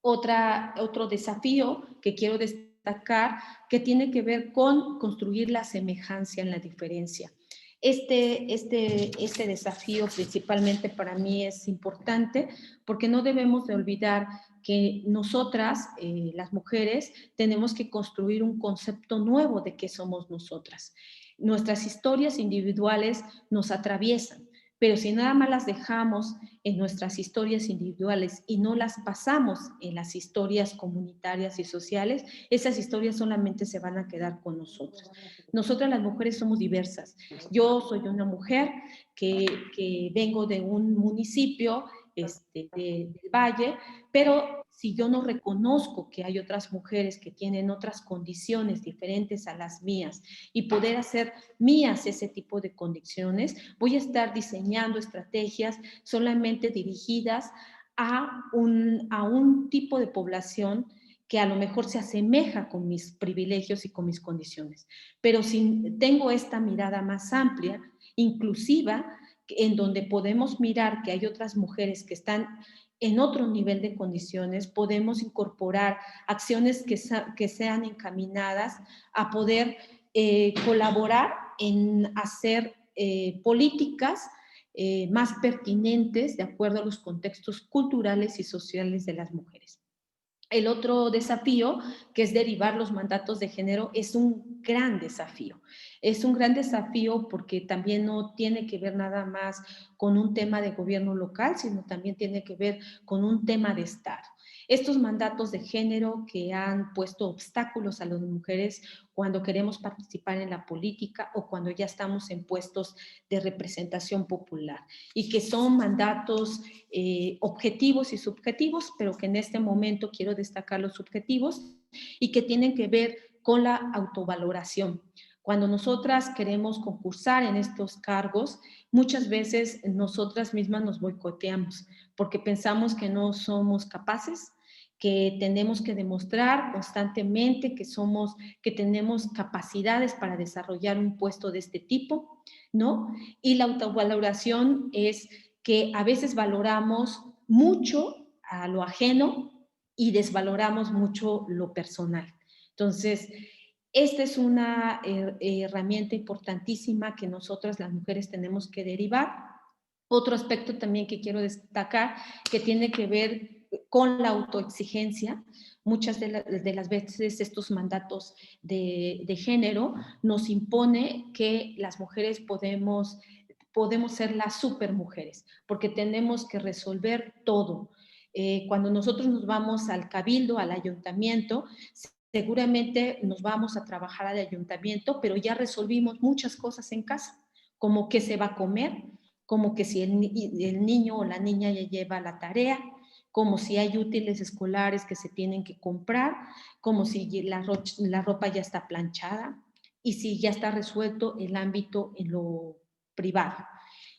Otro desafío que quiero destacar que tiene que ver con construir la semejanza en la diferencia. Este desafío principalmente para mí es importante porque no debemos de olvidar que nosotras, las mujeres, tenemos que construir un concepto nuevo de qué somos nosotras. Nuestras historias individuales nos atraviesan, pero si nada más las dejamos en nuestras historias individuales y no las pasamos en las historias comunitarias y sociales, esas historias solamente se van a quedar con nosotras. Nosotras las mujeres somos diversas. Yo soy una mujer que vengo de un municipio del Valle, pero si yo no reconozco que hay otras mujeres que tienen otras condiciones diferentes a las mías y poder hacer mías ese tipo de condiciones, voy a estar diseñando estrategias solamente dirigidas a un tipo de población que a lo mejor se asemeja con mis privilegios y con mis condiciones. Pero si tengo esta mirada más amplia, inclusiva, en donde podemos mirar que hay otras mujeres que están en otro nivel de condiciones, podemos incorporar acciones que sean encaminadas a poder colaborar en hacer políticas más pertinentes de acuerdo a los contextos culturales y sociales de las mujeres. El otro desafío, que es derivar los mandatos de género, es un gran desafío. Es un gran desafío porque también no tiene que ver nada más con un tema de gobierno local, sino también tiene que ver con un tema de Estado. Estos mandatos de género que han puesto obstáculos a las mujeres cuando queremos participar en la política o cuando ya estamos en puestos de representación popular y que son mandatos objetivos y subjetivos, pero que en este momento quiero destacar los subjetivos y que tienen que ver con la autovaloración. Cuando nosotras queremos concursar en estos cargos, muchas veces nosotras mismas nos boicoteamos porque pensamos que no somos capaces, que tenemos que demostrar constantemente que tenemos capacidades para desarrollar un puesto de este tipo, ¿no? Y la autovaloración es que a veces valoramos mucho a lo ajeno y desvaloramos mucho lo personal. Entonces, esta es una herramienta importantísima que nosotras las mujeres tenemos que derivar. Otro aspecto también que quiero destacar que tiene que ver con la autoexigencia. Muchas de las veces estos mandatos de género nos impone que las mujeres podemos ser las supermujeres, porque tenemos que resolver todo. Cuando nosotros nos vamos al cabildo, al ayuntamiento, seguramente nos vamos a trabajar al ayuntamiento, pero ya resolvimos muchas cosas en casa, como qué se va a comer, como que si el niño o la niña ya lleva la tarea, como si hay útiles escolares que se tienen que comprar, como si la ropa ya está planchada y si ya está resuelto el ámbito en lo privado.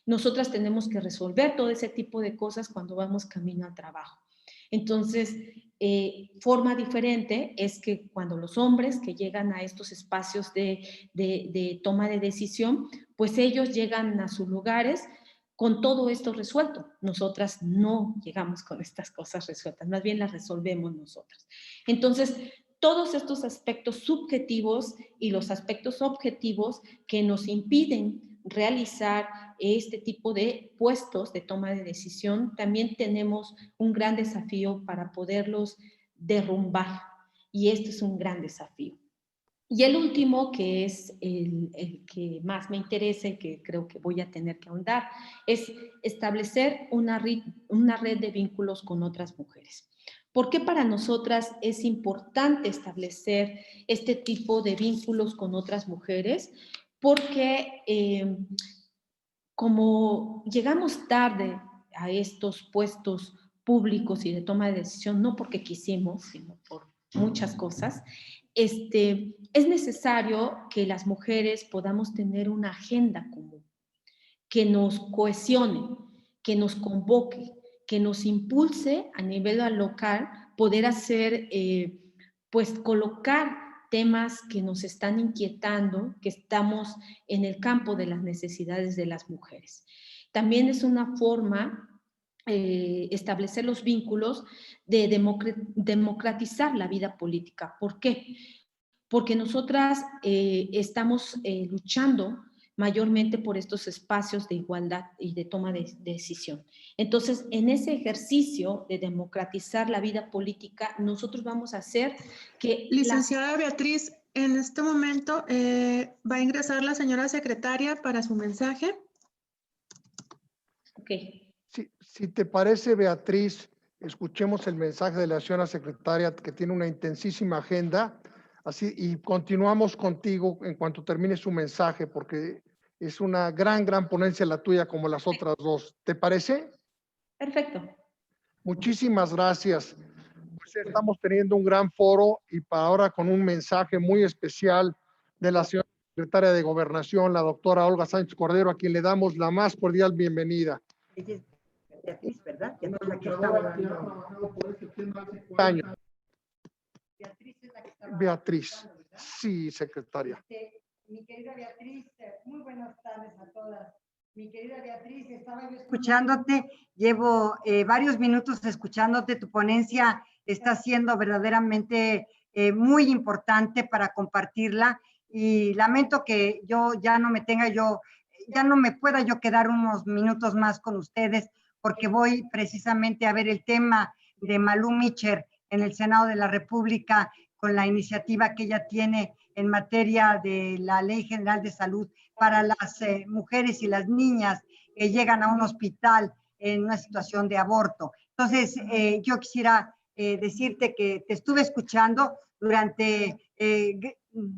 Nosotras tenemos que resolver todo ese tipo de cosas cuando vamos camino al trabajo. Entonces, forma diferente es que cuando los hombres que llegan a estos espacios de toma de decisión, pues ellos llegan a sus lugares con todo esto resuelto. Nosotras no llegamos con estas cosas resueltas, más bien las resolvemos nosotras. Entonces, todos estos aspectos subjetivos y los aspectos objetivos que nos impiden realizar este tipo de puestos de toma de decisión, también tenemos un gran desafío para poderlos derrumbar. Y este es un gran desafío. Y el último, que es el que más me interesa y que creo que voy a tener que ahondar, es establecer una red de vínculos con otras mujeres. ¿Por qué para nosotras es importante establecer este tipo de vínculos con otras mujeres? Porque como llegamos tarde a estos puestos públicos y de toma de decisión, no porque quisimos, sino por muchas cosas, es necesario que las mujeres podamos tener una agenda común, que nos cohesione, que nos convoque, que nos impulse a nivel local poder hacer, pues colocar temas que nos están inquietando, que estamos en el campo de las necesidades de las mujeres. También es una forma establecer los vínculos de democratizar la vida política. ¿Por qué? Porque nosotras estamos luchando mayormente por estos espacios de igualdad y de toma de decisión. Entonces, en ese ejercicio de democratizar la vida política, nosotros vamos a hacer que... Licenciada Beatriz, en este momento va a ingresar la señora secretaria para su mensaje. Ok. Si te parece, Beatriz, escuchemos el mensaje de la señora secretaria, que tiene una intensísima agenda, así, y continuamos contigo en cuanto termine su mensaje, porque es una gran ponencia la tuya, como las otras dos. ¿Te parece? Perfecto. Muchísimas gracias. Pues estamos teniendo un gran foro y para ahora con un mensaje muy especial de la señora secretaria de Gobernación, la doctora Olga Sánchez Cordero, a quien le damos la más cordial bienvenida. Beatriz, ¿verdad? Beatriz, la que está hablando. Años. Beatriz es la que está Beatriz, sí, secretaria. Mi querida Beatriz, muy buenas tardes a todas. Mi querida Beatriz, estaba yo escuchándote, llevo varios minutos escuchándote, tu ponencia está siendo verdaderamente muy importante para compartirla y lamento que yo ya no me pueda yo quedar unos minutos más con ustedes porque voy precisamente a ver el tema de Malú Micher en el Senado de la República con la iniciativa que ella tiene en materia de la Ley General de Salud para las mujeres y las niñas que llegan a un hospital en una situación de aborto. Entonces, yo quisiera decirte que te estuve escuchando durante,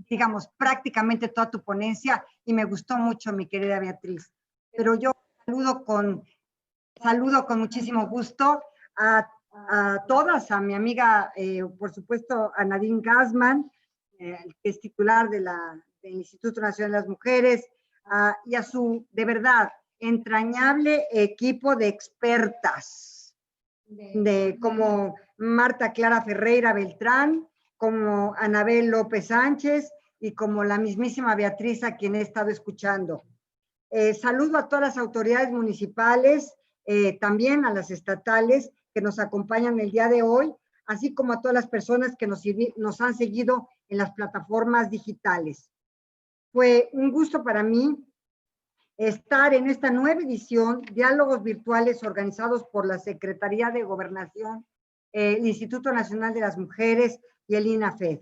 digamos, prácticamente toda tu ponencia y me gustó mucho, mi querida Beatriz. Pero yo saludo con muchísimo gusto a todas, a mi amiga, por supuesto, a Nadine Gassman, que es titular del Instituto Nacional de las Mujeres, y a su, de verdad, entrañable equipo de expertas, como Marta Clara Ferreira Beltrán, como Anabel López Sánchez y como la mismísima Beatriz, a quien he estado escuchando. Saludo a todas las autoridades municipales, también a las estatales que nos acompañan el día de hoy, así como a todas las personas que nos han seguido en las plataformas digitales. Fue un gusto para mí estar en esta nueva edición, Diálogos Virtuales organizados por la Secretaría de Gobernación, el Instituto Nacional de las Mujeres y el INAFED.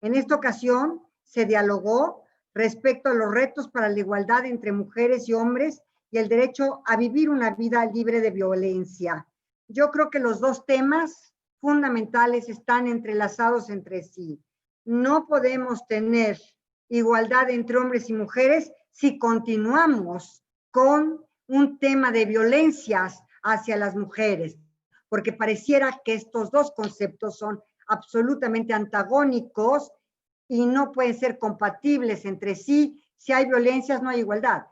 En esta ocasión se dialogó respecto a los retos para la igualdad entre mujeres y hombres y el derecho a vivir una vida libre de violencia. Yo creo que los dos temas fundamentales están entrelazados entre sí. No podemos tener igualdad entre hombres y mujeres si continuamos con un tema de violencias hacia las mujeres, porque pareciera que estos dos conceptos son absolutamente antagónicos y no pueden ser compatibles entre sí. Si hay violencias, no hay igualdad.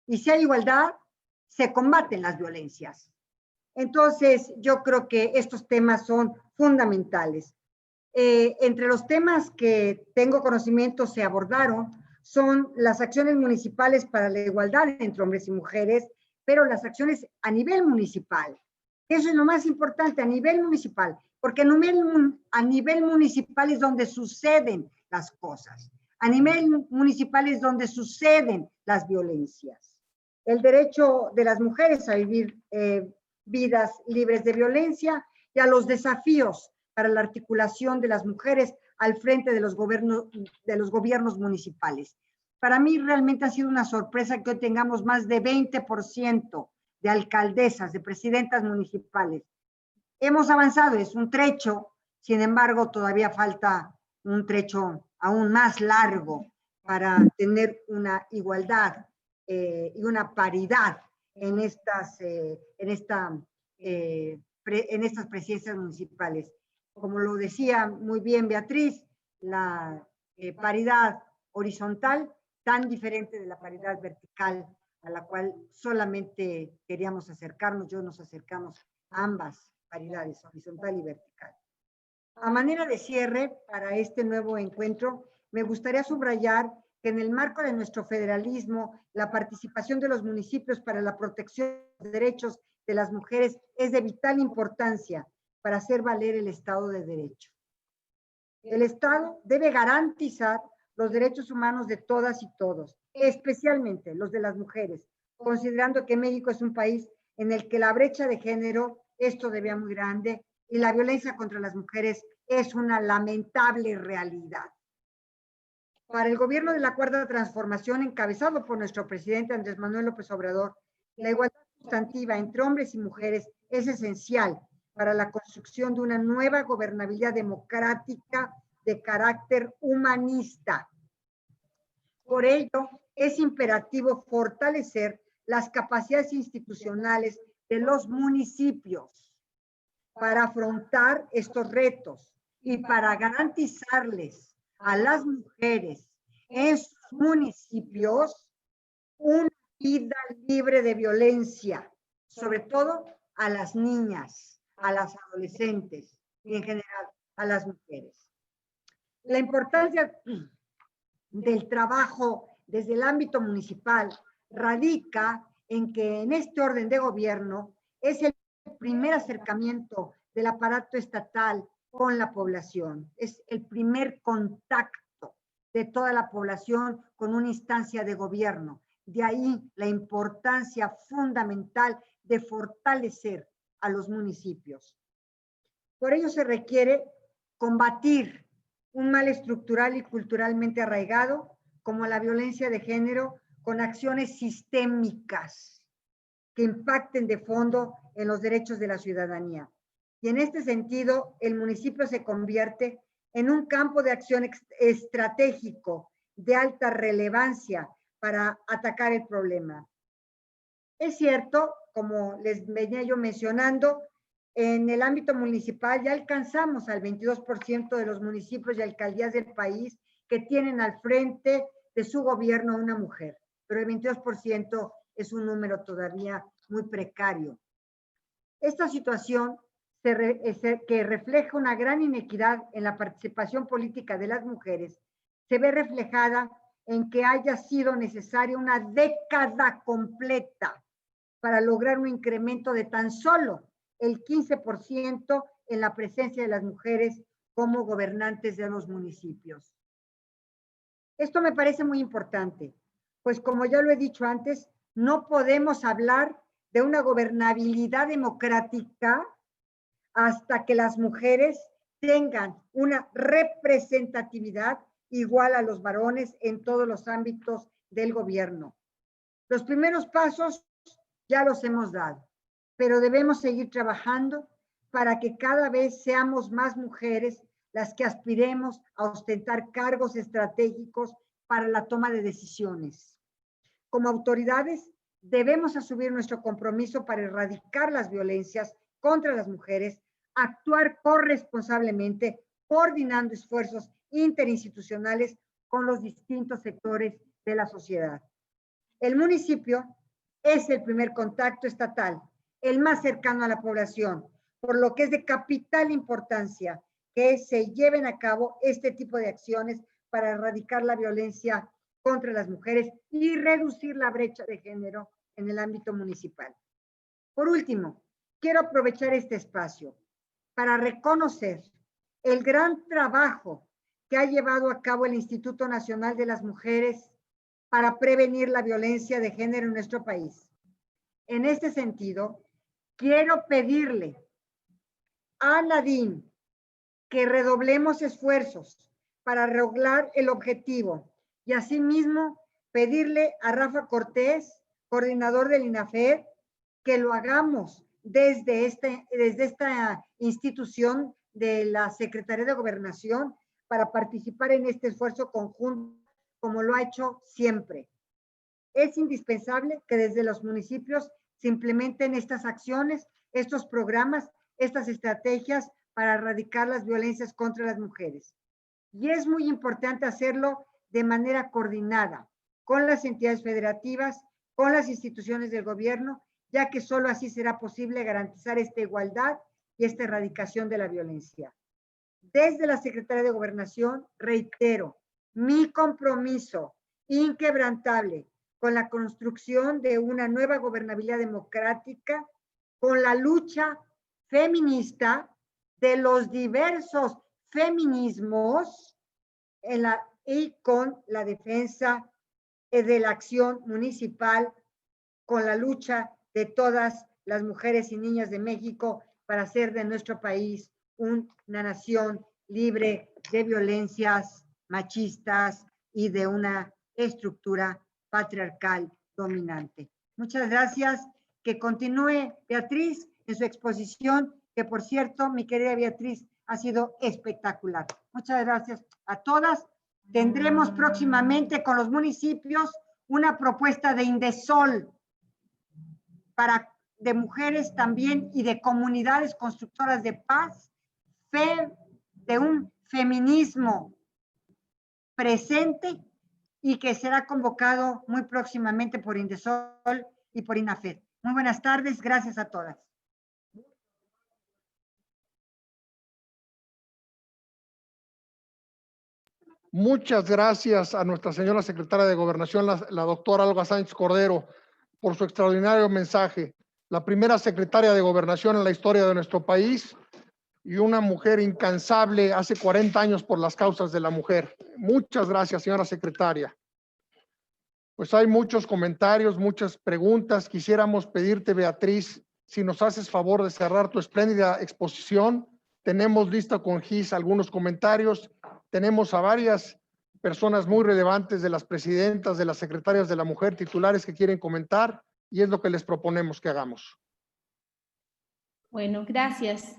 Y si hay igualdad, se combaten las violencias. Entonces, yo creo que estos temas son fundamentales. Entre los temas que tengo conocimiento se abordaron son las acciones municipales para la igualdad entre hombres y mujeres, pero las acciones a nivel municipal. Eso es lo más importante, a nivel municipal, porque a nivel municipal es donde suceden las cosas. A nivel municipal es donde suceden las violencias. El derecho de las mujeres a vivir vidas libres de violencia y a los desafíos para la articulación de las mujeres al frente de los gobiernos municipales. Para mí realmente ha sido una sorpresa que hoy tengamos más de 20% de alcaldesas, de presidentas municipales. Hemos avanzado, es un trecho, sin embargo, todavía falta un trecho aún más largo para tener una igualdad y una paridad en estas presidencias municipales. Como lo decía muy bien Beatriz, la paridad horizontal tan diferente de la paridad vertical a la cual solamente queríamos acercarnos, nos acercamos a ambas paridades, horizontal y vertical. A manera de cierre para este nuevo encuentro, me gustaría subrayar que en el marco de nuestro federalismo, la participación de los municipios para la protección de los derechos de las mujeres es de vital importancia para hacer valer el Estado de Derecho. El Estado debe garantizar los derechos humanos de todas y todos, especialmente los de las mujeres, considerando que México es un país en el que la brecha de género es todavía muy grande y la violencia contra las mujeres es una lamentable realidad. Para el gobierno de la Cuarta Transformación, encabezado por nuestro presidente Andrés Manuel López Obrador, la igualdad sustantiva entre hombres y mujeres es esencial para la construcción de una nueva gobernabilidad democrática de carácter humanista. Por ello, es imperativo fortalecer las capacidades institucionales de los municipios para afrontar estos retos y para garantizarles a las mujeres en sus municipios una vida libre de violencia, sobre todo a las niñas, a las adolescentes y en general a las mujeres. La importancia del trabajo desde el ámbito municipal radica en que en este orden de gobierno es el primer acercamiento del aparato estatal con la población, es el primer contacto de toda la población con una instancia de gobierno. De ahí la importancia fundamental de fortalecer a los municipios. Por ello se requiere combatir un mal estructural y culturalmente arraigado, como la violencia de género, con acciones sistémicas que impacten de fondo en los derechos de la ciudadanía. Y en este sentido, el municipio se convierte en un campo de acción estratégico de alta relevancia para atacar el problema. Es cierto, como les venía yo mencionando, en el ámbito municipal ya alcanzamos al 22% de los municipios y alcaldías del país que tienen al frente de su gobierno a una mujer, pero el 22% es un número todavía muy precario. Esta situación que refleja una gran inequidad en la participación política de las mujeres se ve reflejada en que haya sido necesaria una década completa para lograr un incremento de tan solo el 15% en la presencia de las mujeres como gobernantes de los municipios. Esto me parece muy importante, pues como ya lo he dicho antes, no podemos hablar de una gobernabilidad democrática hasta que las mujeres tengan una representatividad igual a los varones en todos los ámbitos del gobierno. Los primeros pasos ya los hemos dado, pero debemos seguir trabajando para que cada vez seamos más mujeres las que aspiremos a ostentar cargos estratégicos para la toma de decisiones. Como autoridades, debemos asumir nuestro compromiso para erradicar las violencias contra las mujeres, actuar corresponsablemente, coordinando esfuerzos interinstitucionales con los distintos sectores de la sociedad. El municipio es el primer contacto estatal, el más cercano a la población, por lo que es de capital importancia que se lleven a cabo este tipo de acciones para erradicar la violencia contra las mujeres y reducir la brecha de género en el ámbito municipal. Por último, quiero aprovechar este espacio para reconocer el gran trabajo que ha llevado a cabo el Instituto Nacional de las Mujeres para prevenir la violencia de género en nuestro país. En este sentido, quiero pedirle a Nadine que redoblemos esfuerzos para lograr el objetivo y asimismo pedirle a Rafa Cortés, coordinador del INAFED, que lo hagamos desde esta institución de la Secretaría de Gobernación para participar en este esfuerzo conjunto como lo ha hecho siempre. Es indispensable que desde los municipios se implementen estas acciones, estos programas, estas estrategias para erradicar las violencias contra las mujeres. Y es muy importante hacerlo de manera coordinada con las entidades federativas, con las instituciones del gobierno, ya que solo así será posible garantizar esta igualdad y esta erradicación de la violencia. Desde la Secretaría de Gobernación, reitero mi compromiso inquebrantable con la construcción de una nueva gobernabilidad democrática, con la lucha feminista de los diversos feminismos y con la defensa de la acción municipal, con la lucha de todas las mujeres y niñas de México para hacer de nuestro país una nación libre de violencias machistas y de una estructura patriarcal dominante. Muchas gracias. Que continúe Beatriz en su exposición, que por cierto, mi querida Beatriz, ha sido espectacular. Muchas gracias a todas. Tendremos próximamente con los municipios una propuesta de Indesol de mujeres también y de comunidades constructoras de paz, de un feminismo presente y que será convocado muy próximamente por Indesol y por INAFED. Muy buenas tardes, gracias a todas. Muchas gracias a nuestra señora secretaria de Gobernación, la doctora Olga Sánchez Cordero, por su extraordinario mensaje. La primera secretaria de Gobernación en la historia de nuestro país y una mujer incansable hace 40 años por las causas de la mujer. Muchas gracias, señora secretaria. Pues hay muchos comentarios, muchas preguntas. Quisiéramos pedirte, Beatriz, si nos haces favor de cerrar tu espléndida exposición. Tenemos lista con Gis algunos comentarios. Tenemos a varias personas muy relevantes de las presidentas, de las secretarias de la mujer, titulares que quieren comentar, y es lo que les proponemos que hagamos. Bueno, gracias.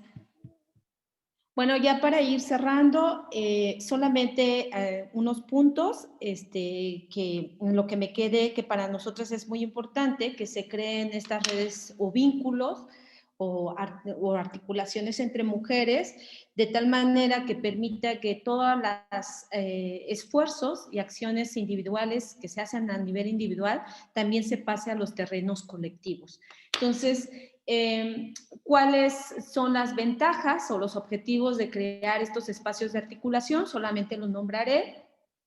Bueno, ya para ir cerrando, solamente unos puntos que en lo que me quede, que para nosotros es muy importante, que se creen estas redes o vínculos o articulaciones entre mujeres, de tal manera que permita que todos los esfuerzos y acciones individuales que se hacen a nivel individual también se pase a los terrenos colectivos. Entonces, ¿cuáles son las ventajas o los objetivos de crear estos espacios de articulación? Solamente los nombraré.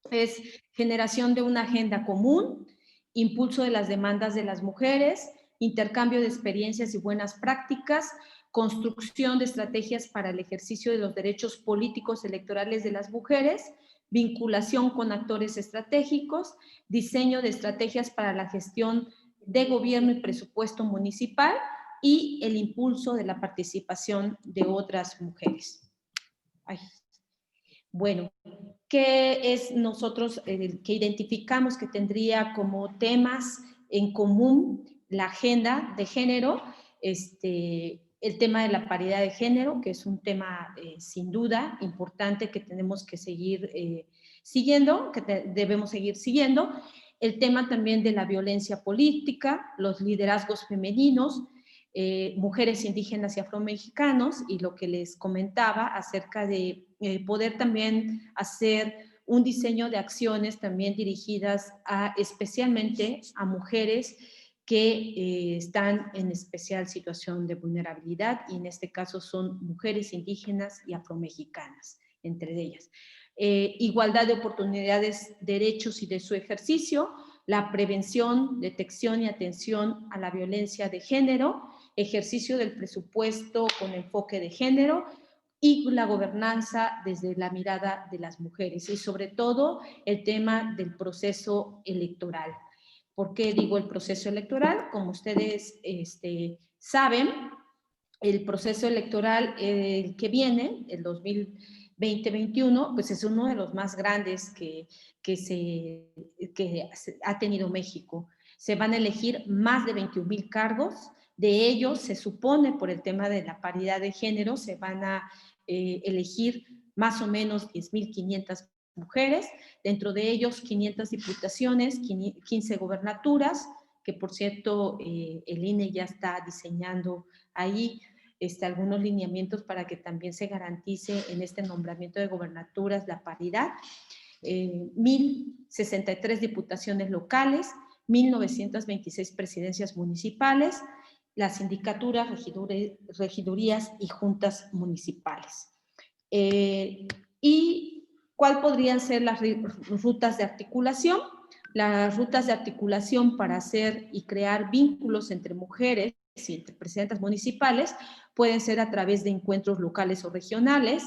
Es generación de una agenda común, impulso de las demandas de las mujeres, intercambio de experiencias y buenas prácticas, construcción de estrategias para el ejercicio de los derechos políticos electorales de las mujeres, vinculación con actores estratégicos, diseño de estrategias para la gestión de gobierno y presupuesto municipal, y el impulso de la participación de otras mujeres. Bueno, ¿qué es nosotros que identificamos que tendría como temas en común la agenda de género? El tema de la paridad de género, que es un tema sin duda importante que tenemos que seguir siguiendo, que debemos seguir siguiendo. El tema también de la violencia política, los liderazgos femeninos, mujeres indígenas y afromexicanos, y lo que les comentaba acerca de poder también hacer un diseño de acciones también dirigidas especialmente a mujeres que están en especial situación de vulnerabilidad, y en este caso son mujeres indígenas y afromexicanas, entre ellas. Igualdad de oportunidades, derechos y de su ejercicio, la prevención, detección y atención a la violencia de género, ejercicio del presupuesto con enfoque de género y la gobernanza desde la mirada de las mujeres, y sobre todo el tema del proceso electoral. ¿Por qué digo el proceso electoral? Como ustedes saben, el proceso electoral que viene, el 2020-21, pues es uno de los más grandes que ha tenido México. Se van a elegir más de 21,000 cargos. De ellos, se supone, por el tema de la paridad de género, se van a elegir más o menos 10,500 mujeres, dentro de ellos 500 diputaciones, 15 gobernaturas, que por cierto el INE ya está diseñando ahí algunos lineamientos para que también se garantice en este nombramiento de gobernaturas la paridad. 1.063 diputaciones locales, 1.926 presidencias municipales, las sindicaturas, regidurías y juntas municipales. ¿Y cuál podrían ser las rutas de articulación? Las rutas de articulación para hacer y crear vínculos entre mujeres y entre presidentas municipales pueden ser a través de encuentros locales o regionales,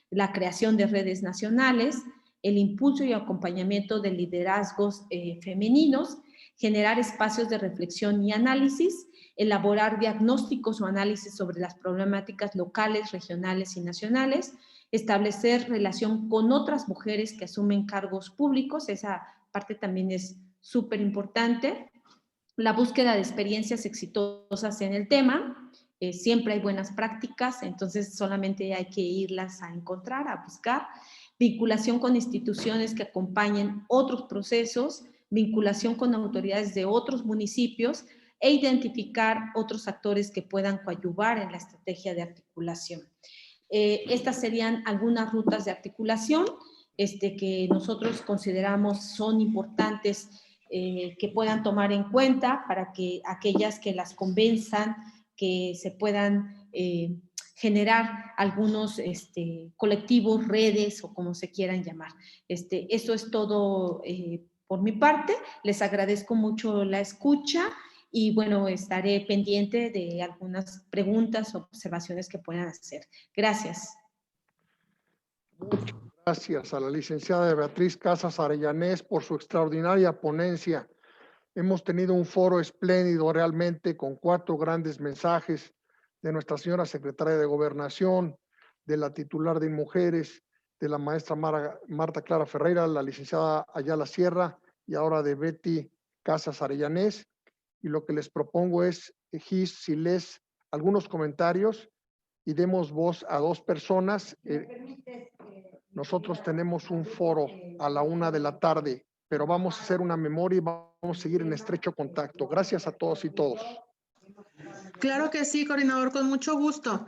la creación de redes nacionales, el impulso y acompañamiento de liderazgos femeninos, generar espacios de reflexión y análisis, elaborar diagnósticos o análisis sobre las problemáticas locales, regionales y nacionales, establecer relación con otras mujeres que asumen cargos públicos, esa parte también es súper importante, la búsqueda de experiencias exitosas en el tema, siempre hay buenas prácticas, entonces solamente hay que irlas a encontrar, a buscar, vinculación con instituciones que acompañen otros procesos, vinculación con autoridades de otros municipios e identificar otros actores que puedan coadyuvar en la estrategia de articulación. Estas serían algunas rutas de articulación que nosotros consideramos son importantes que puedan tomar en cuenta para que aquellas que las convenzan, que se puedan generar algunos colectivos, redes o como se quieran llamar. Eso es todo por mi parte. Les agradezco mucho la escucha y bueno, estaré pendiente de algunas preguntas o observaciones que puedan hacer. Gracias. Muchas gracias a la licenciada Beatriz Casas Arellanés por su extraordinaria ponencia. Hemos tenido un foro espléndido realmente con 4 grandes mensajes de nuestra señora secretaria de Gobernación, de la titular de Mujeres, de la maestra Marta Clara Ferreira, la licenciada Ayala Sierra y ahora de Betty Casas Arellanés. Y lo que les propongo es, Gis, si lees algunos comentarios y demos voz a 2 personas. Nosotros tenemos un foro a la 1 de la tarde, pero vamos a hacer una memoria y vamos a seguir en estrecho contacto. Gracias a todos y todos. Claro que sí, coordinador, con mucho gusto.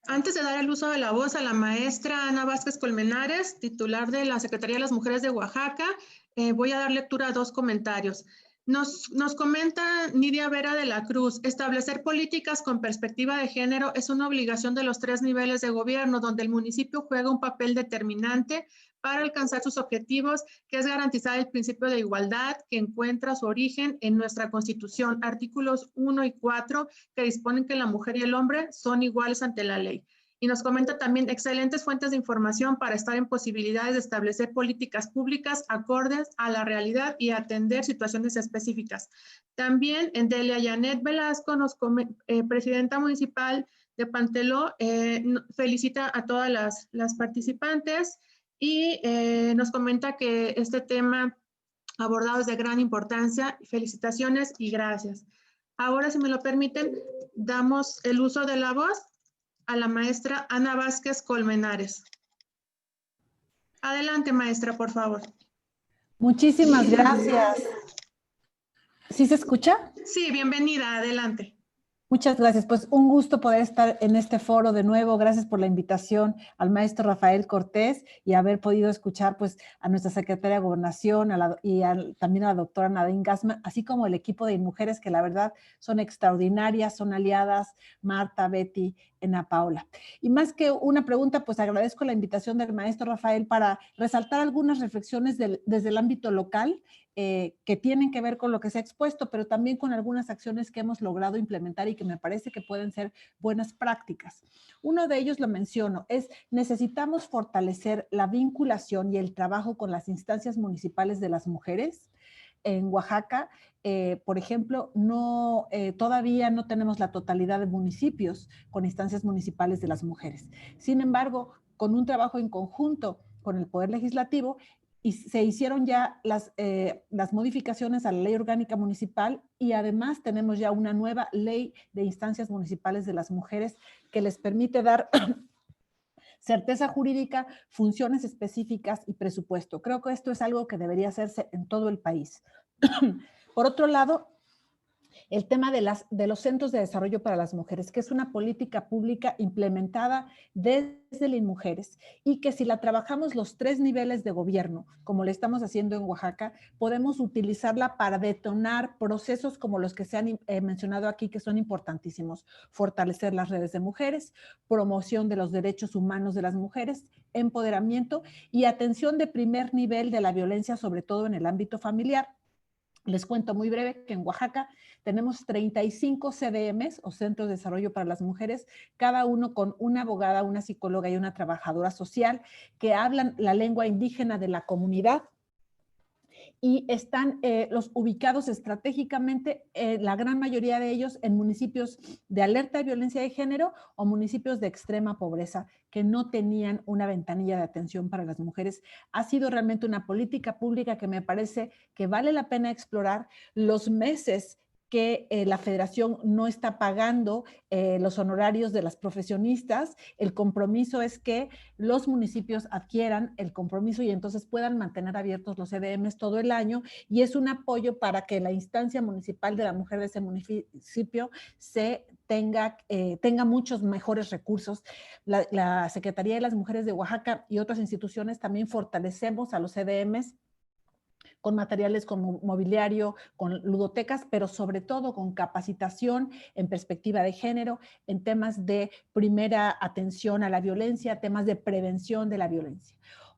Antes de dar el uso de la voz a la maestra Ana Vázquez Colmenares, titular de la Secretaría de las Mujeres de Oaxaca, voy a dar lectura a 2 comentarios. Nos comenta Nidia Vera de la Cruz, establecer políticas con perspectiva de género es una obligación de los 3 niveles de gobierno, donde el municipio juega un papel determinante para alcanzar sus objetivos, que es garantizar el principio de igualdad que encuentra su origen en nuestra Constitución, artículos 1 y 4, que disponen que la mujer y el hombre son iguales ante la ley. Y nos comenta también excelentes fuentes de información para estar en posibilidades de establecer políticas públicas acordes a la realidad y atender situaciones específicas. También Delia Janet Velasco, presidenta municipal de Panteló, felicita a todas las participantes y nos comenta que este tema abordado es de gran importancia. Felicitaciones y gracias. Ahora, si me lo permiten, damos el uso de la voz a la maestra Ana Vázquez Colmenares. Adelante, maestra, por favor. Muchísimas gracias. ¿Sí se escucha? Sí, bienvenida, adelante. Muchas gracias. Pues un gusto poder estar en este foro de nuevo. Gracias por la invitación al maestro Rafael Cortés y haber podido escuchar pues a nuestra secretaria de Gobernación también a la doctora Nadine Gassman, así como el equipo de mujeres que la verdad son extraordinarias, son aliadas, Marta, Betty, Ana Paula. Y más que una pregunta, pues agradezco la invitación del maestro Rafael para resaltar algunas reflexiones desde el ámbito local que tienen que ver con lo que se ha expuesto, pero también con algunas acciones que hemos logrado implementar y que me parece que pueden ser buenas prácticas. Uno de ellos lo menciono, es necesitamos fortalecer la vinculación y el trabajo con las instancias municipales de las mujeres. En Oaxaca, por ejemplo, todavía no tenemos la totalidad de municipios con instancias municipales de las mujeres. Sin embargo, con un trabajo en conjunto con el Poder Legislativo, y se hicieron ya las modificaciones a la Ley Orgánica Municipal y además tenemos ya una nueva Ley de Instancias Municipales de las Mujeres que les permite dar certeza jurídica, funciones específicas y presupuesto. Creo que esto es algo que debería hacerse en todo el país. Por otro lado, el tema de los centros de desarrollo para las mujeres, que es una política pública implementada desde las mujeres y que si la trabajamos los 3 niveles de gobierno, como lo estamos haciendo en Oaxaca, podemos utilizarla para detonar procesos como los que se han mencionado aquí, que son importantísimos. Fortalecer las redes de mujeres, promoción de los derechos humanos de las mujeres, empoderamiento y atención de primer nivel de la violencia, sobre todo en el ámbito familiar. Les cuento muy breve que en Oaxaca tenemos 35 CDMs o Centros de Desarrollo para las Mujeres, cada uno con una abogada, una psicóloga y una trabajadora social que hablan la lengua indígena de la comunidad y están los ubicados estratégicamente, la gran mayoría de ellos en municipios de alerta de violencia de género o municipios de extrema pobreza que no tenían una ventanilla de atención para las mujeres. Ha sido realmente una política pública que me parece que vale la pena explorar. Los meses que la federación no está pagando los honorarios de las profesionistas, el compromiso es que los municipios adquieran el compromiso y entonces puedan mantener abiertos los CDMs todo el año, y es un apoyo para que la instancia municipal de la mujer de ese municipio tenga muchos mejores recursos. La Secretaría de las Mujeres de Oaxaca y otras instituciones también fortalecemos a los CDMs con materiales, con mobiliario, con ludotecas, pero sobre todo con capacitación en perspectiva de género, en temas de primera atención a la violencia, temas de prevención de la violencia.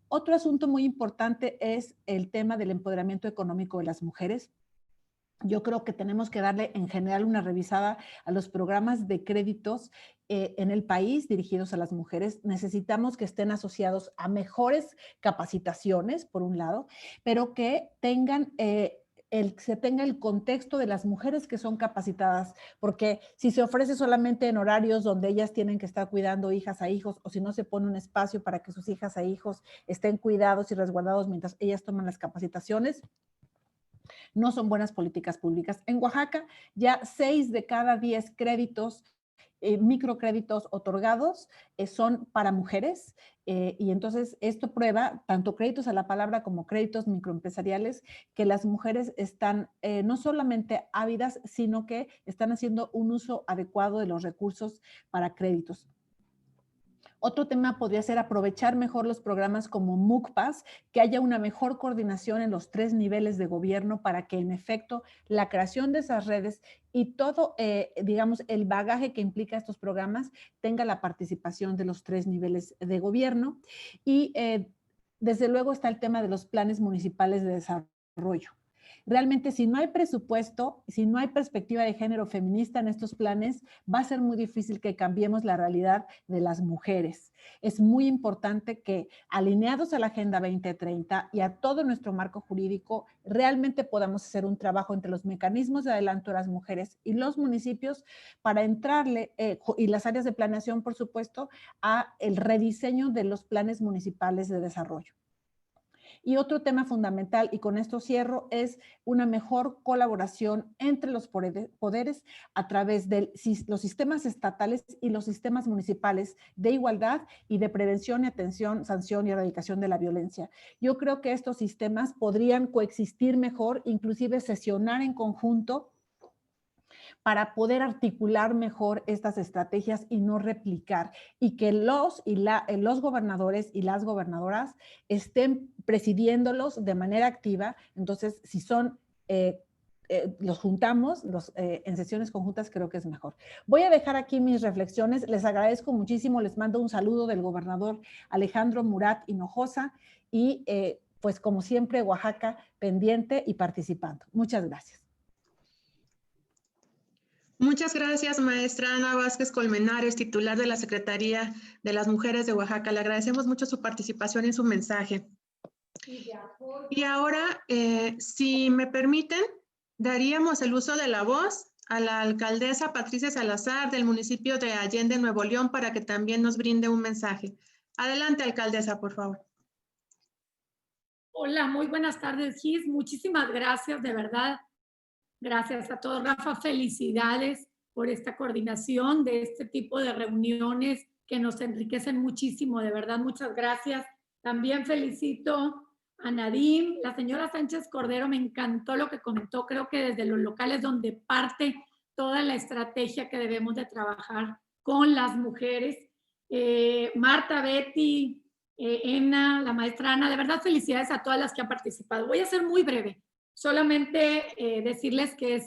Otro asunto muy importante es el tema del empoderamiento económico de las mujeres. Yo creo que tenemos que darle en general una revisada a los programas de créditos en el país dirigidos a las mujeres. Necesitamos que estén asociados a mejores capacitaciones, por un lado, pero que tengan se tenga el contexto de las mujeres que son capacitadas, porque si se ofrece solamente en horarios donde ellas tienen que estar cuidando hijas a hijos, o si no se pone un espacio para que sus hijas a hijos estén cuidados y resguardados mientras ellas toman las capacitaciones, no son buenas políticas públicas. En Oaxaca, ya 6 de cada 10 créditos, microcréditos otorgados son para mujeres, y entonces esto prueba, tanto créditos a la palabra como créditos microempresariales, que las mujeres están no solamente ávidas, sino que están haciendo un uso adecuado de los recursos para créditos. Otro tema podría ser aprovechar mejor los programas como MUCPAS, que haya una mejor coordinación en los 3 niveles de gobierno para que en efecto la creación de esas redes y todo, digamos, el bagaje que implica estos programas tenga la participación de los 3 niveles de gobierno. Y desde luego está el tema de los planes municipales de desarrollo. Realmente, si no hay presupuesto, si no hay perspectiva de género feminista en estos planes, va a ser muy difícil que cambiemos la realidad de las mujeres. Es muy importante que, alineados a la Agenda 2030 y a todo nuestro marco jurídico, realmente podamos hacer un trabajo entre los mecanismos de adelanto de las mujeres y los municipios para entrarle, y las áreas de planeación, por supuesto, a el rediseño de los planes municipales de desarrollo. Y otro tema fundamental, y con esto cierro, es una mejor colaboración entre los poderes a través de los sistemas estatales y los sistemas municipales de igualdad y de prevención y atención, sanción y erradicación de la violencia. Yo creo que estos sistemas podrían coexistir mejor, inclusive sesionar en conjunto, para poder articular mejor estas estrategias y no replicar, y que los gobernadores y las gobernadoras estén presidiéndolos de manera activa. Entonces, si son los juntamos en sesiones conjuntas, creo que es mejor. Voy a dejar aquí mis reflexiones. Les agradezco muchísimo. Les mando un saludo del gobernador Alejandro Murat Hinojosa y pues como siempre, Oaxaca pendiente y participando. Muchas gracias. Muchas gracias, maestra Ana Vázquez Colmenares, titular de la Secretaría de las Mujeres de Oaxaca. Le agradecemos mucho su participación y su mensaje. Y ahora, si me permiten, daríamos el uso de la voz a la alcaldesa Patricia Salazar del municipio de Allende, Nuevo León, para que también nos brinde un mensaje. Adelante, alcaldesa, por favor. Hola, muy buenas tardes, Gis. Muchísimas gracias, de verdad. Gracias a todos. Rafa, felicidades por esta coordinación de este tipo de reuniones que nos enriquecen muchísimo, de verdad, muchas gracias. También felicito a Nadim, la señora Sánchez Cordero, me encantó lo que comentó, creo que desde los locales donde parte toda la estrategia que debemos de trabajar con las mujeres. Marta, Betty, Ena, la maestra Ana, de verdad felicidades a todas las que han participado. Voy a ser muy breve, solamente decirles que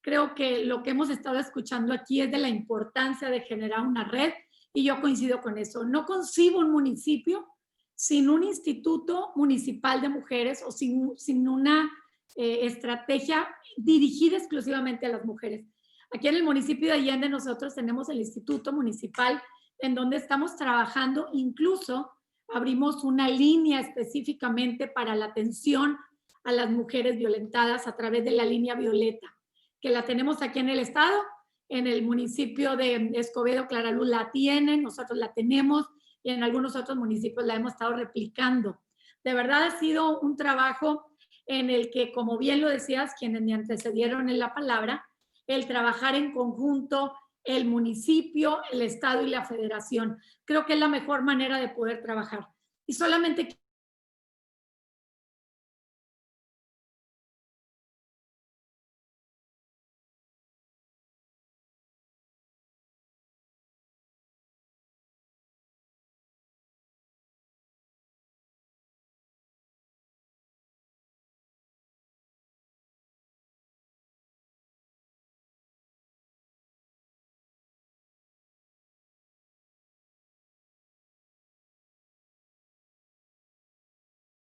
creo que lo que hemos estado escuchando aquí es de la importancia de generar una red y yo coincido con eso. No concibo un municipio sin un instituto municipal de mujeres o sin una estrategia dirigida exclusivamente a las mujeres. Aquí en el municipio de Allende nosotros tenemos el Instituto Municipal en donde estamos trabajando, incluso abrimos una línea específicamente para la atención a las mujeres violentadas a través de la línea Violeta, que la tenemos aquí en el estado, en el municipio de Escobedo, Claraluz la tienen, nosotros la tenemos y en algunos otros municipios la hemos estado replicando. De verdad ha sido un trabajo en el que, como bien lo decías, quienes me antecedieron en la palabra, el trabajar en conjunto, el municipio, el estado y la federación. Creo que es la mejor manera de poder trabajar. Y solamente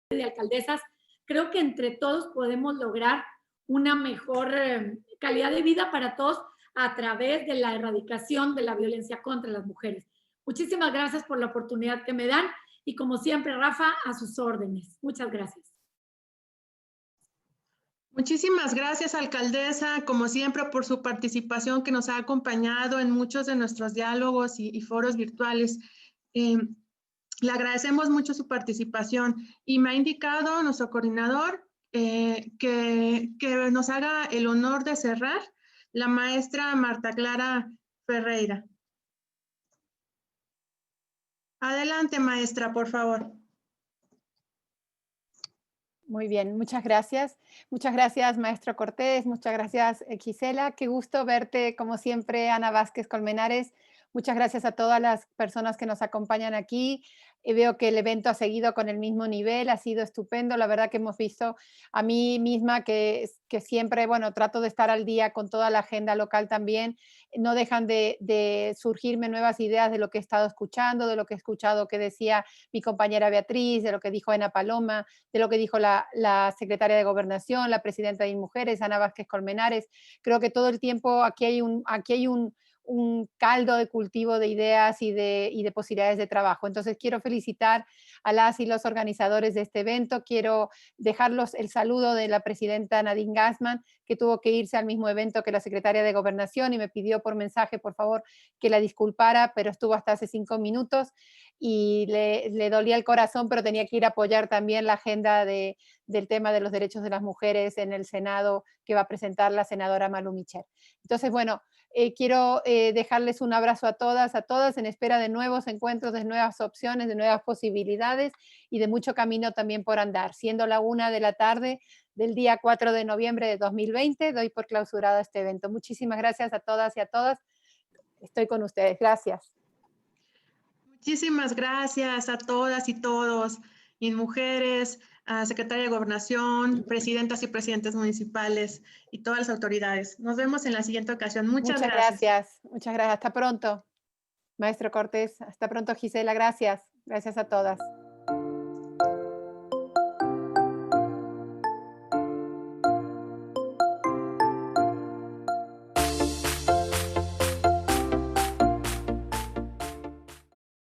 de alcaldesas, creo que entre todos podemos lograr una mejor calidad de vida para todos a través de la erradicación de la violencia contra las mujeres. Muchísimas gracias por la oportunidad que me dan y como siempre, Rafa, a sus órdenes. Muchas gracias. Muchísimas gracias, alcaldesa, como siempre, por su participación que nos ha acompañado en muchos de nuestros diálogos y foros virtuales. Le agradecemos mucho su participación y me ha indicado nuestro coordinador que nos haga el honor de cerrar la maestra Marta Clara Ferreira. Adelante, maestra, por favor. Muy bien, muchas gracias. Muchas gracias, maestro Cortés. Muchas gracias, Gisela. Qué gusto verte, como siempre, Ana Vázquez Colmenares. Muchas gracias a todas las personas que nos acompañan aquí. Veo que el evento ha seguido con el mismo nivel, ha sido estupendo. La verdad que hemos visto a mí misma que siempre, bueno, trato de estar al día con toda la agenda local también. No dejan de surgirme nuevas ideas de lo que he estado escuchando, de lo que he escuchado que decía mi compañera Beatriz, de lo que dijo Ana Paloma, de lo que dijo la secretaria de Gobernación, la presidenta de Mujeres, Ana Vázquez Colmenares. Creo que todo el tiempo aquí hay un caldo de cultivo de ideas y de posibilidades de trabajo. Entonces quiero felicitar a las y los organizadores de este evento. Quiero dejarlos el saludo de la presidenta Nadine Gassman, que tuvo que irse al mismo evento que la secretaria de Gobernación y me pidió por mensaje, por favor, que la disculpara, pero estuvo hasta hace 5 minutos y le dolía el corazón, pero tenía que ir a apoyar también la agenda del tema de los derechos de las mujeres en el Senado que va a presentar la senadora Malu Micher. Entonces, bueno, quiero dejarles un abrazo a todas, en espera de nuevos encuentros, de nuevas opciones, de nuevas posibilidades y de mucho camino también por andar. Siendo la 1 de la tarde del día 4 de noviembre de 2020, doy por clausurado este evento. Muchísimas gracias a todas y a todas. Estoy con ustedes. Gracias. Muchísimas gracias a todas y todos, InMujeres, a Secretaria de Gobernación, presidentas y presidentes municipales y todas las autoridades. Nos vemos en la siguiente ocasión. Muchas gracias. Muchas gracias. Hasta pronto, maestro Cortés. Hasta pronto, Gisela. Gracias. Gracias a todas.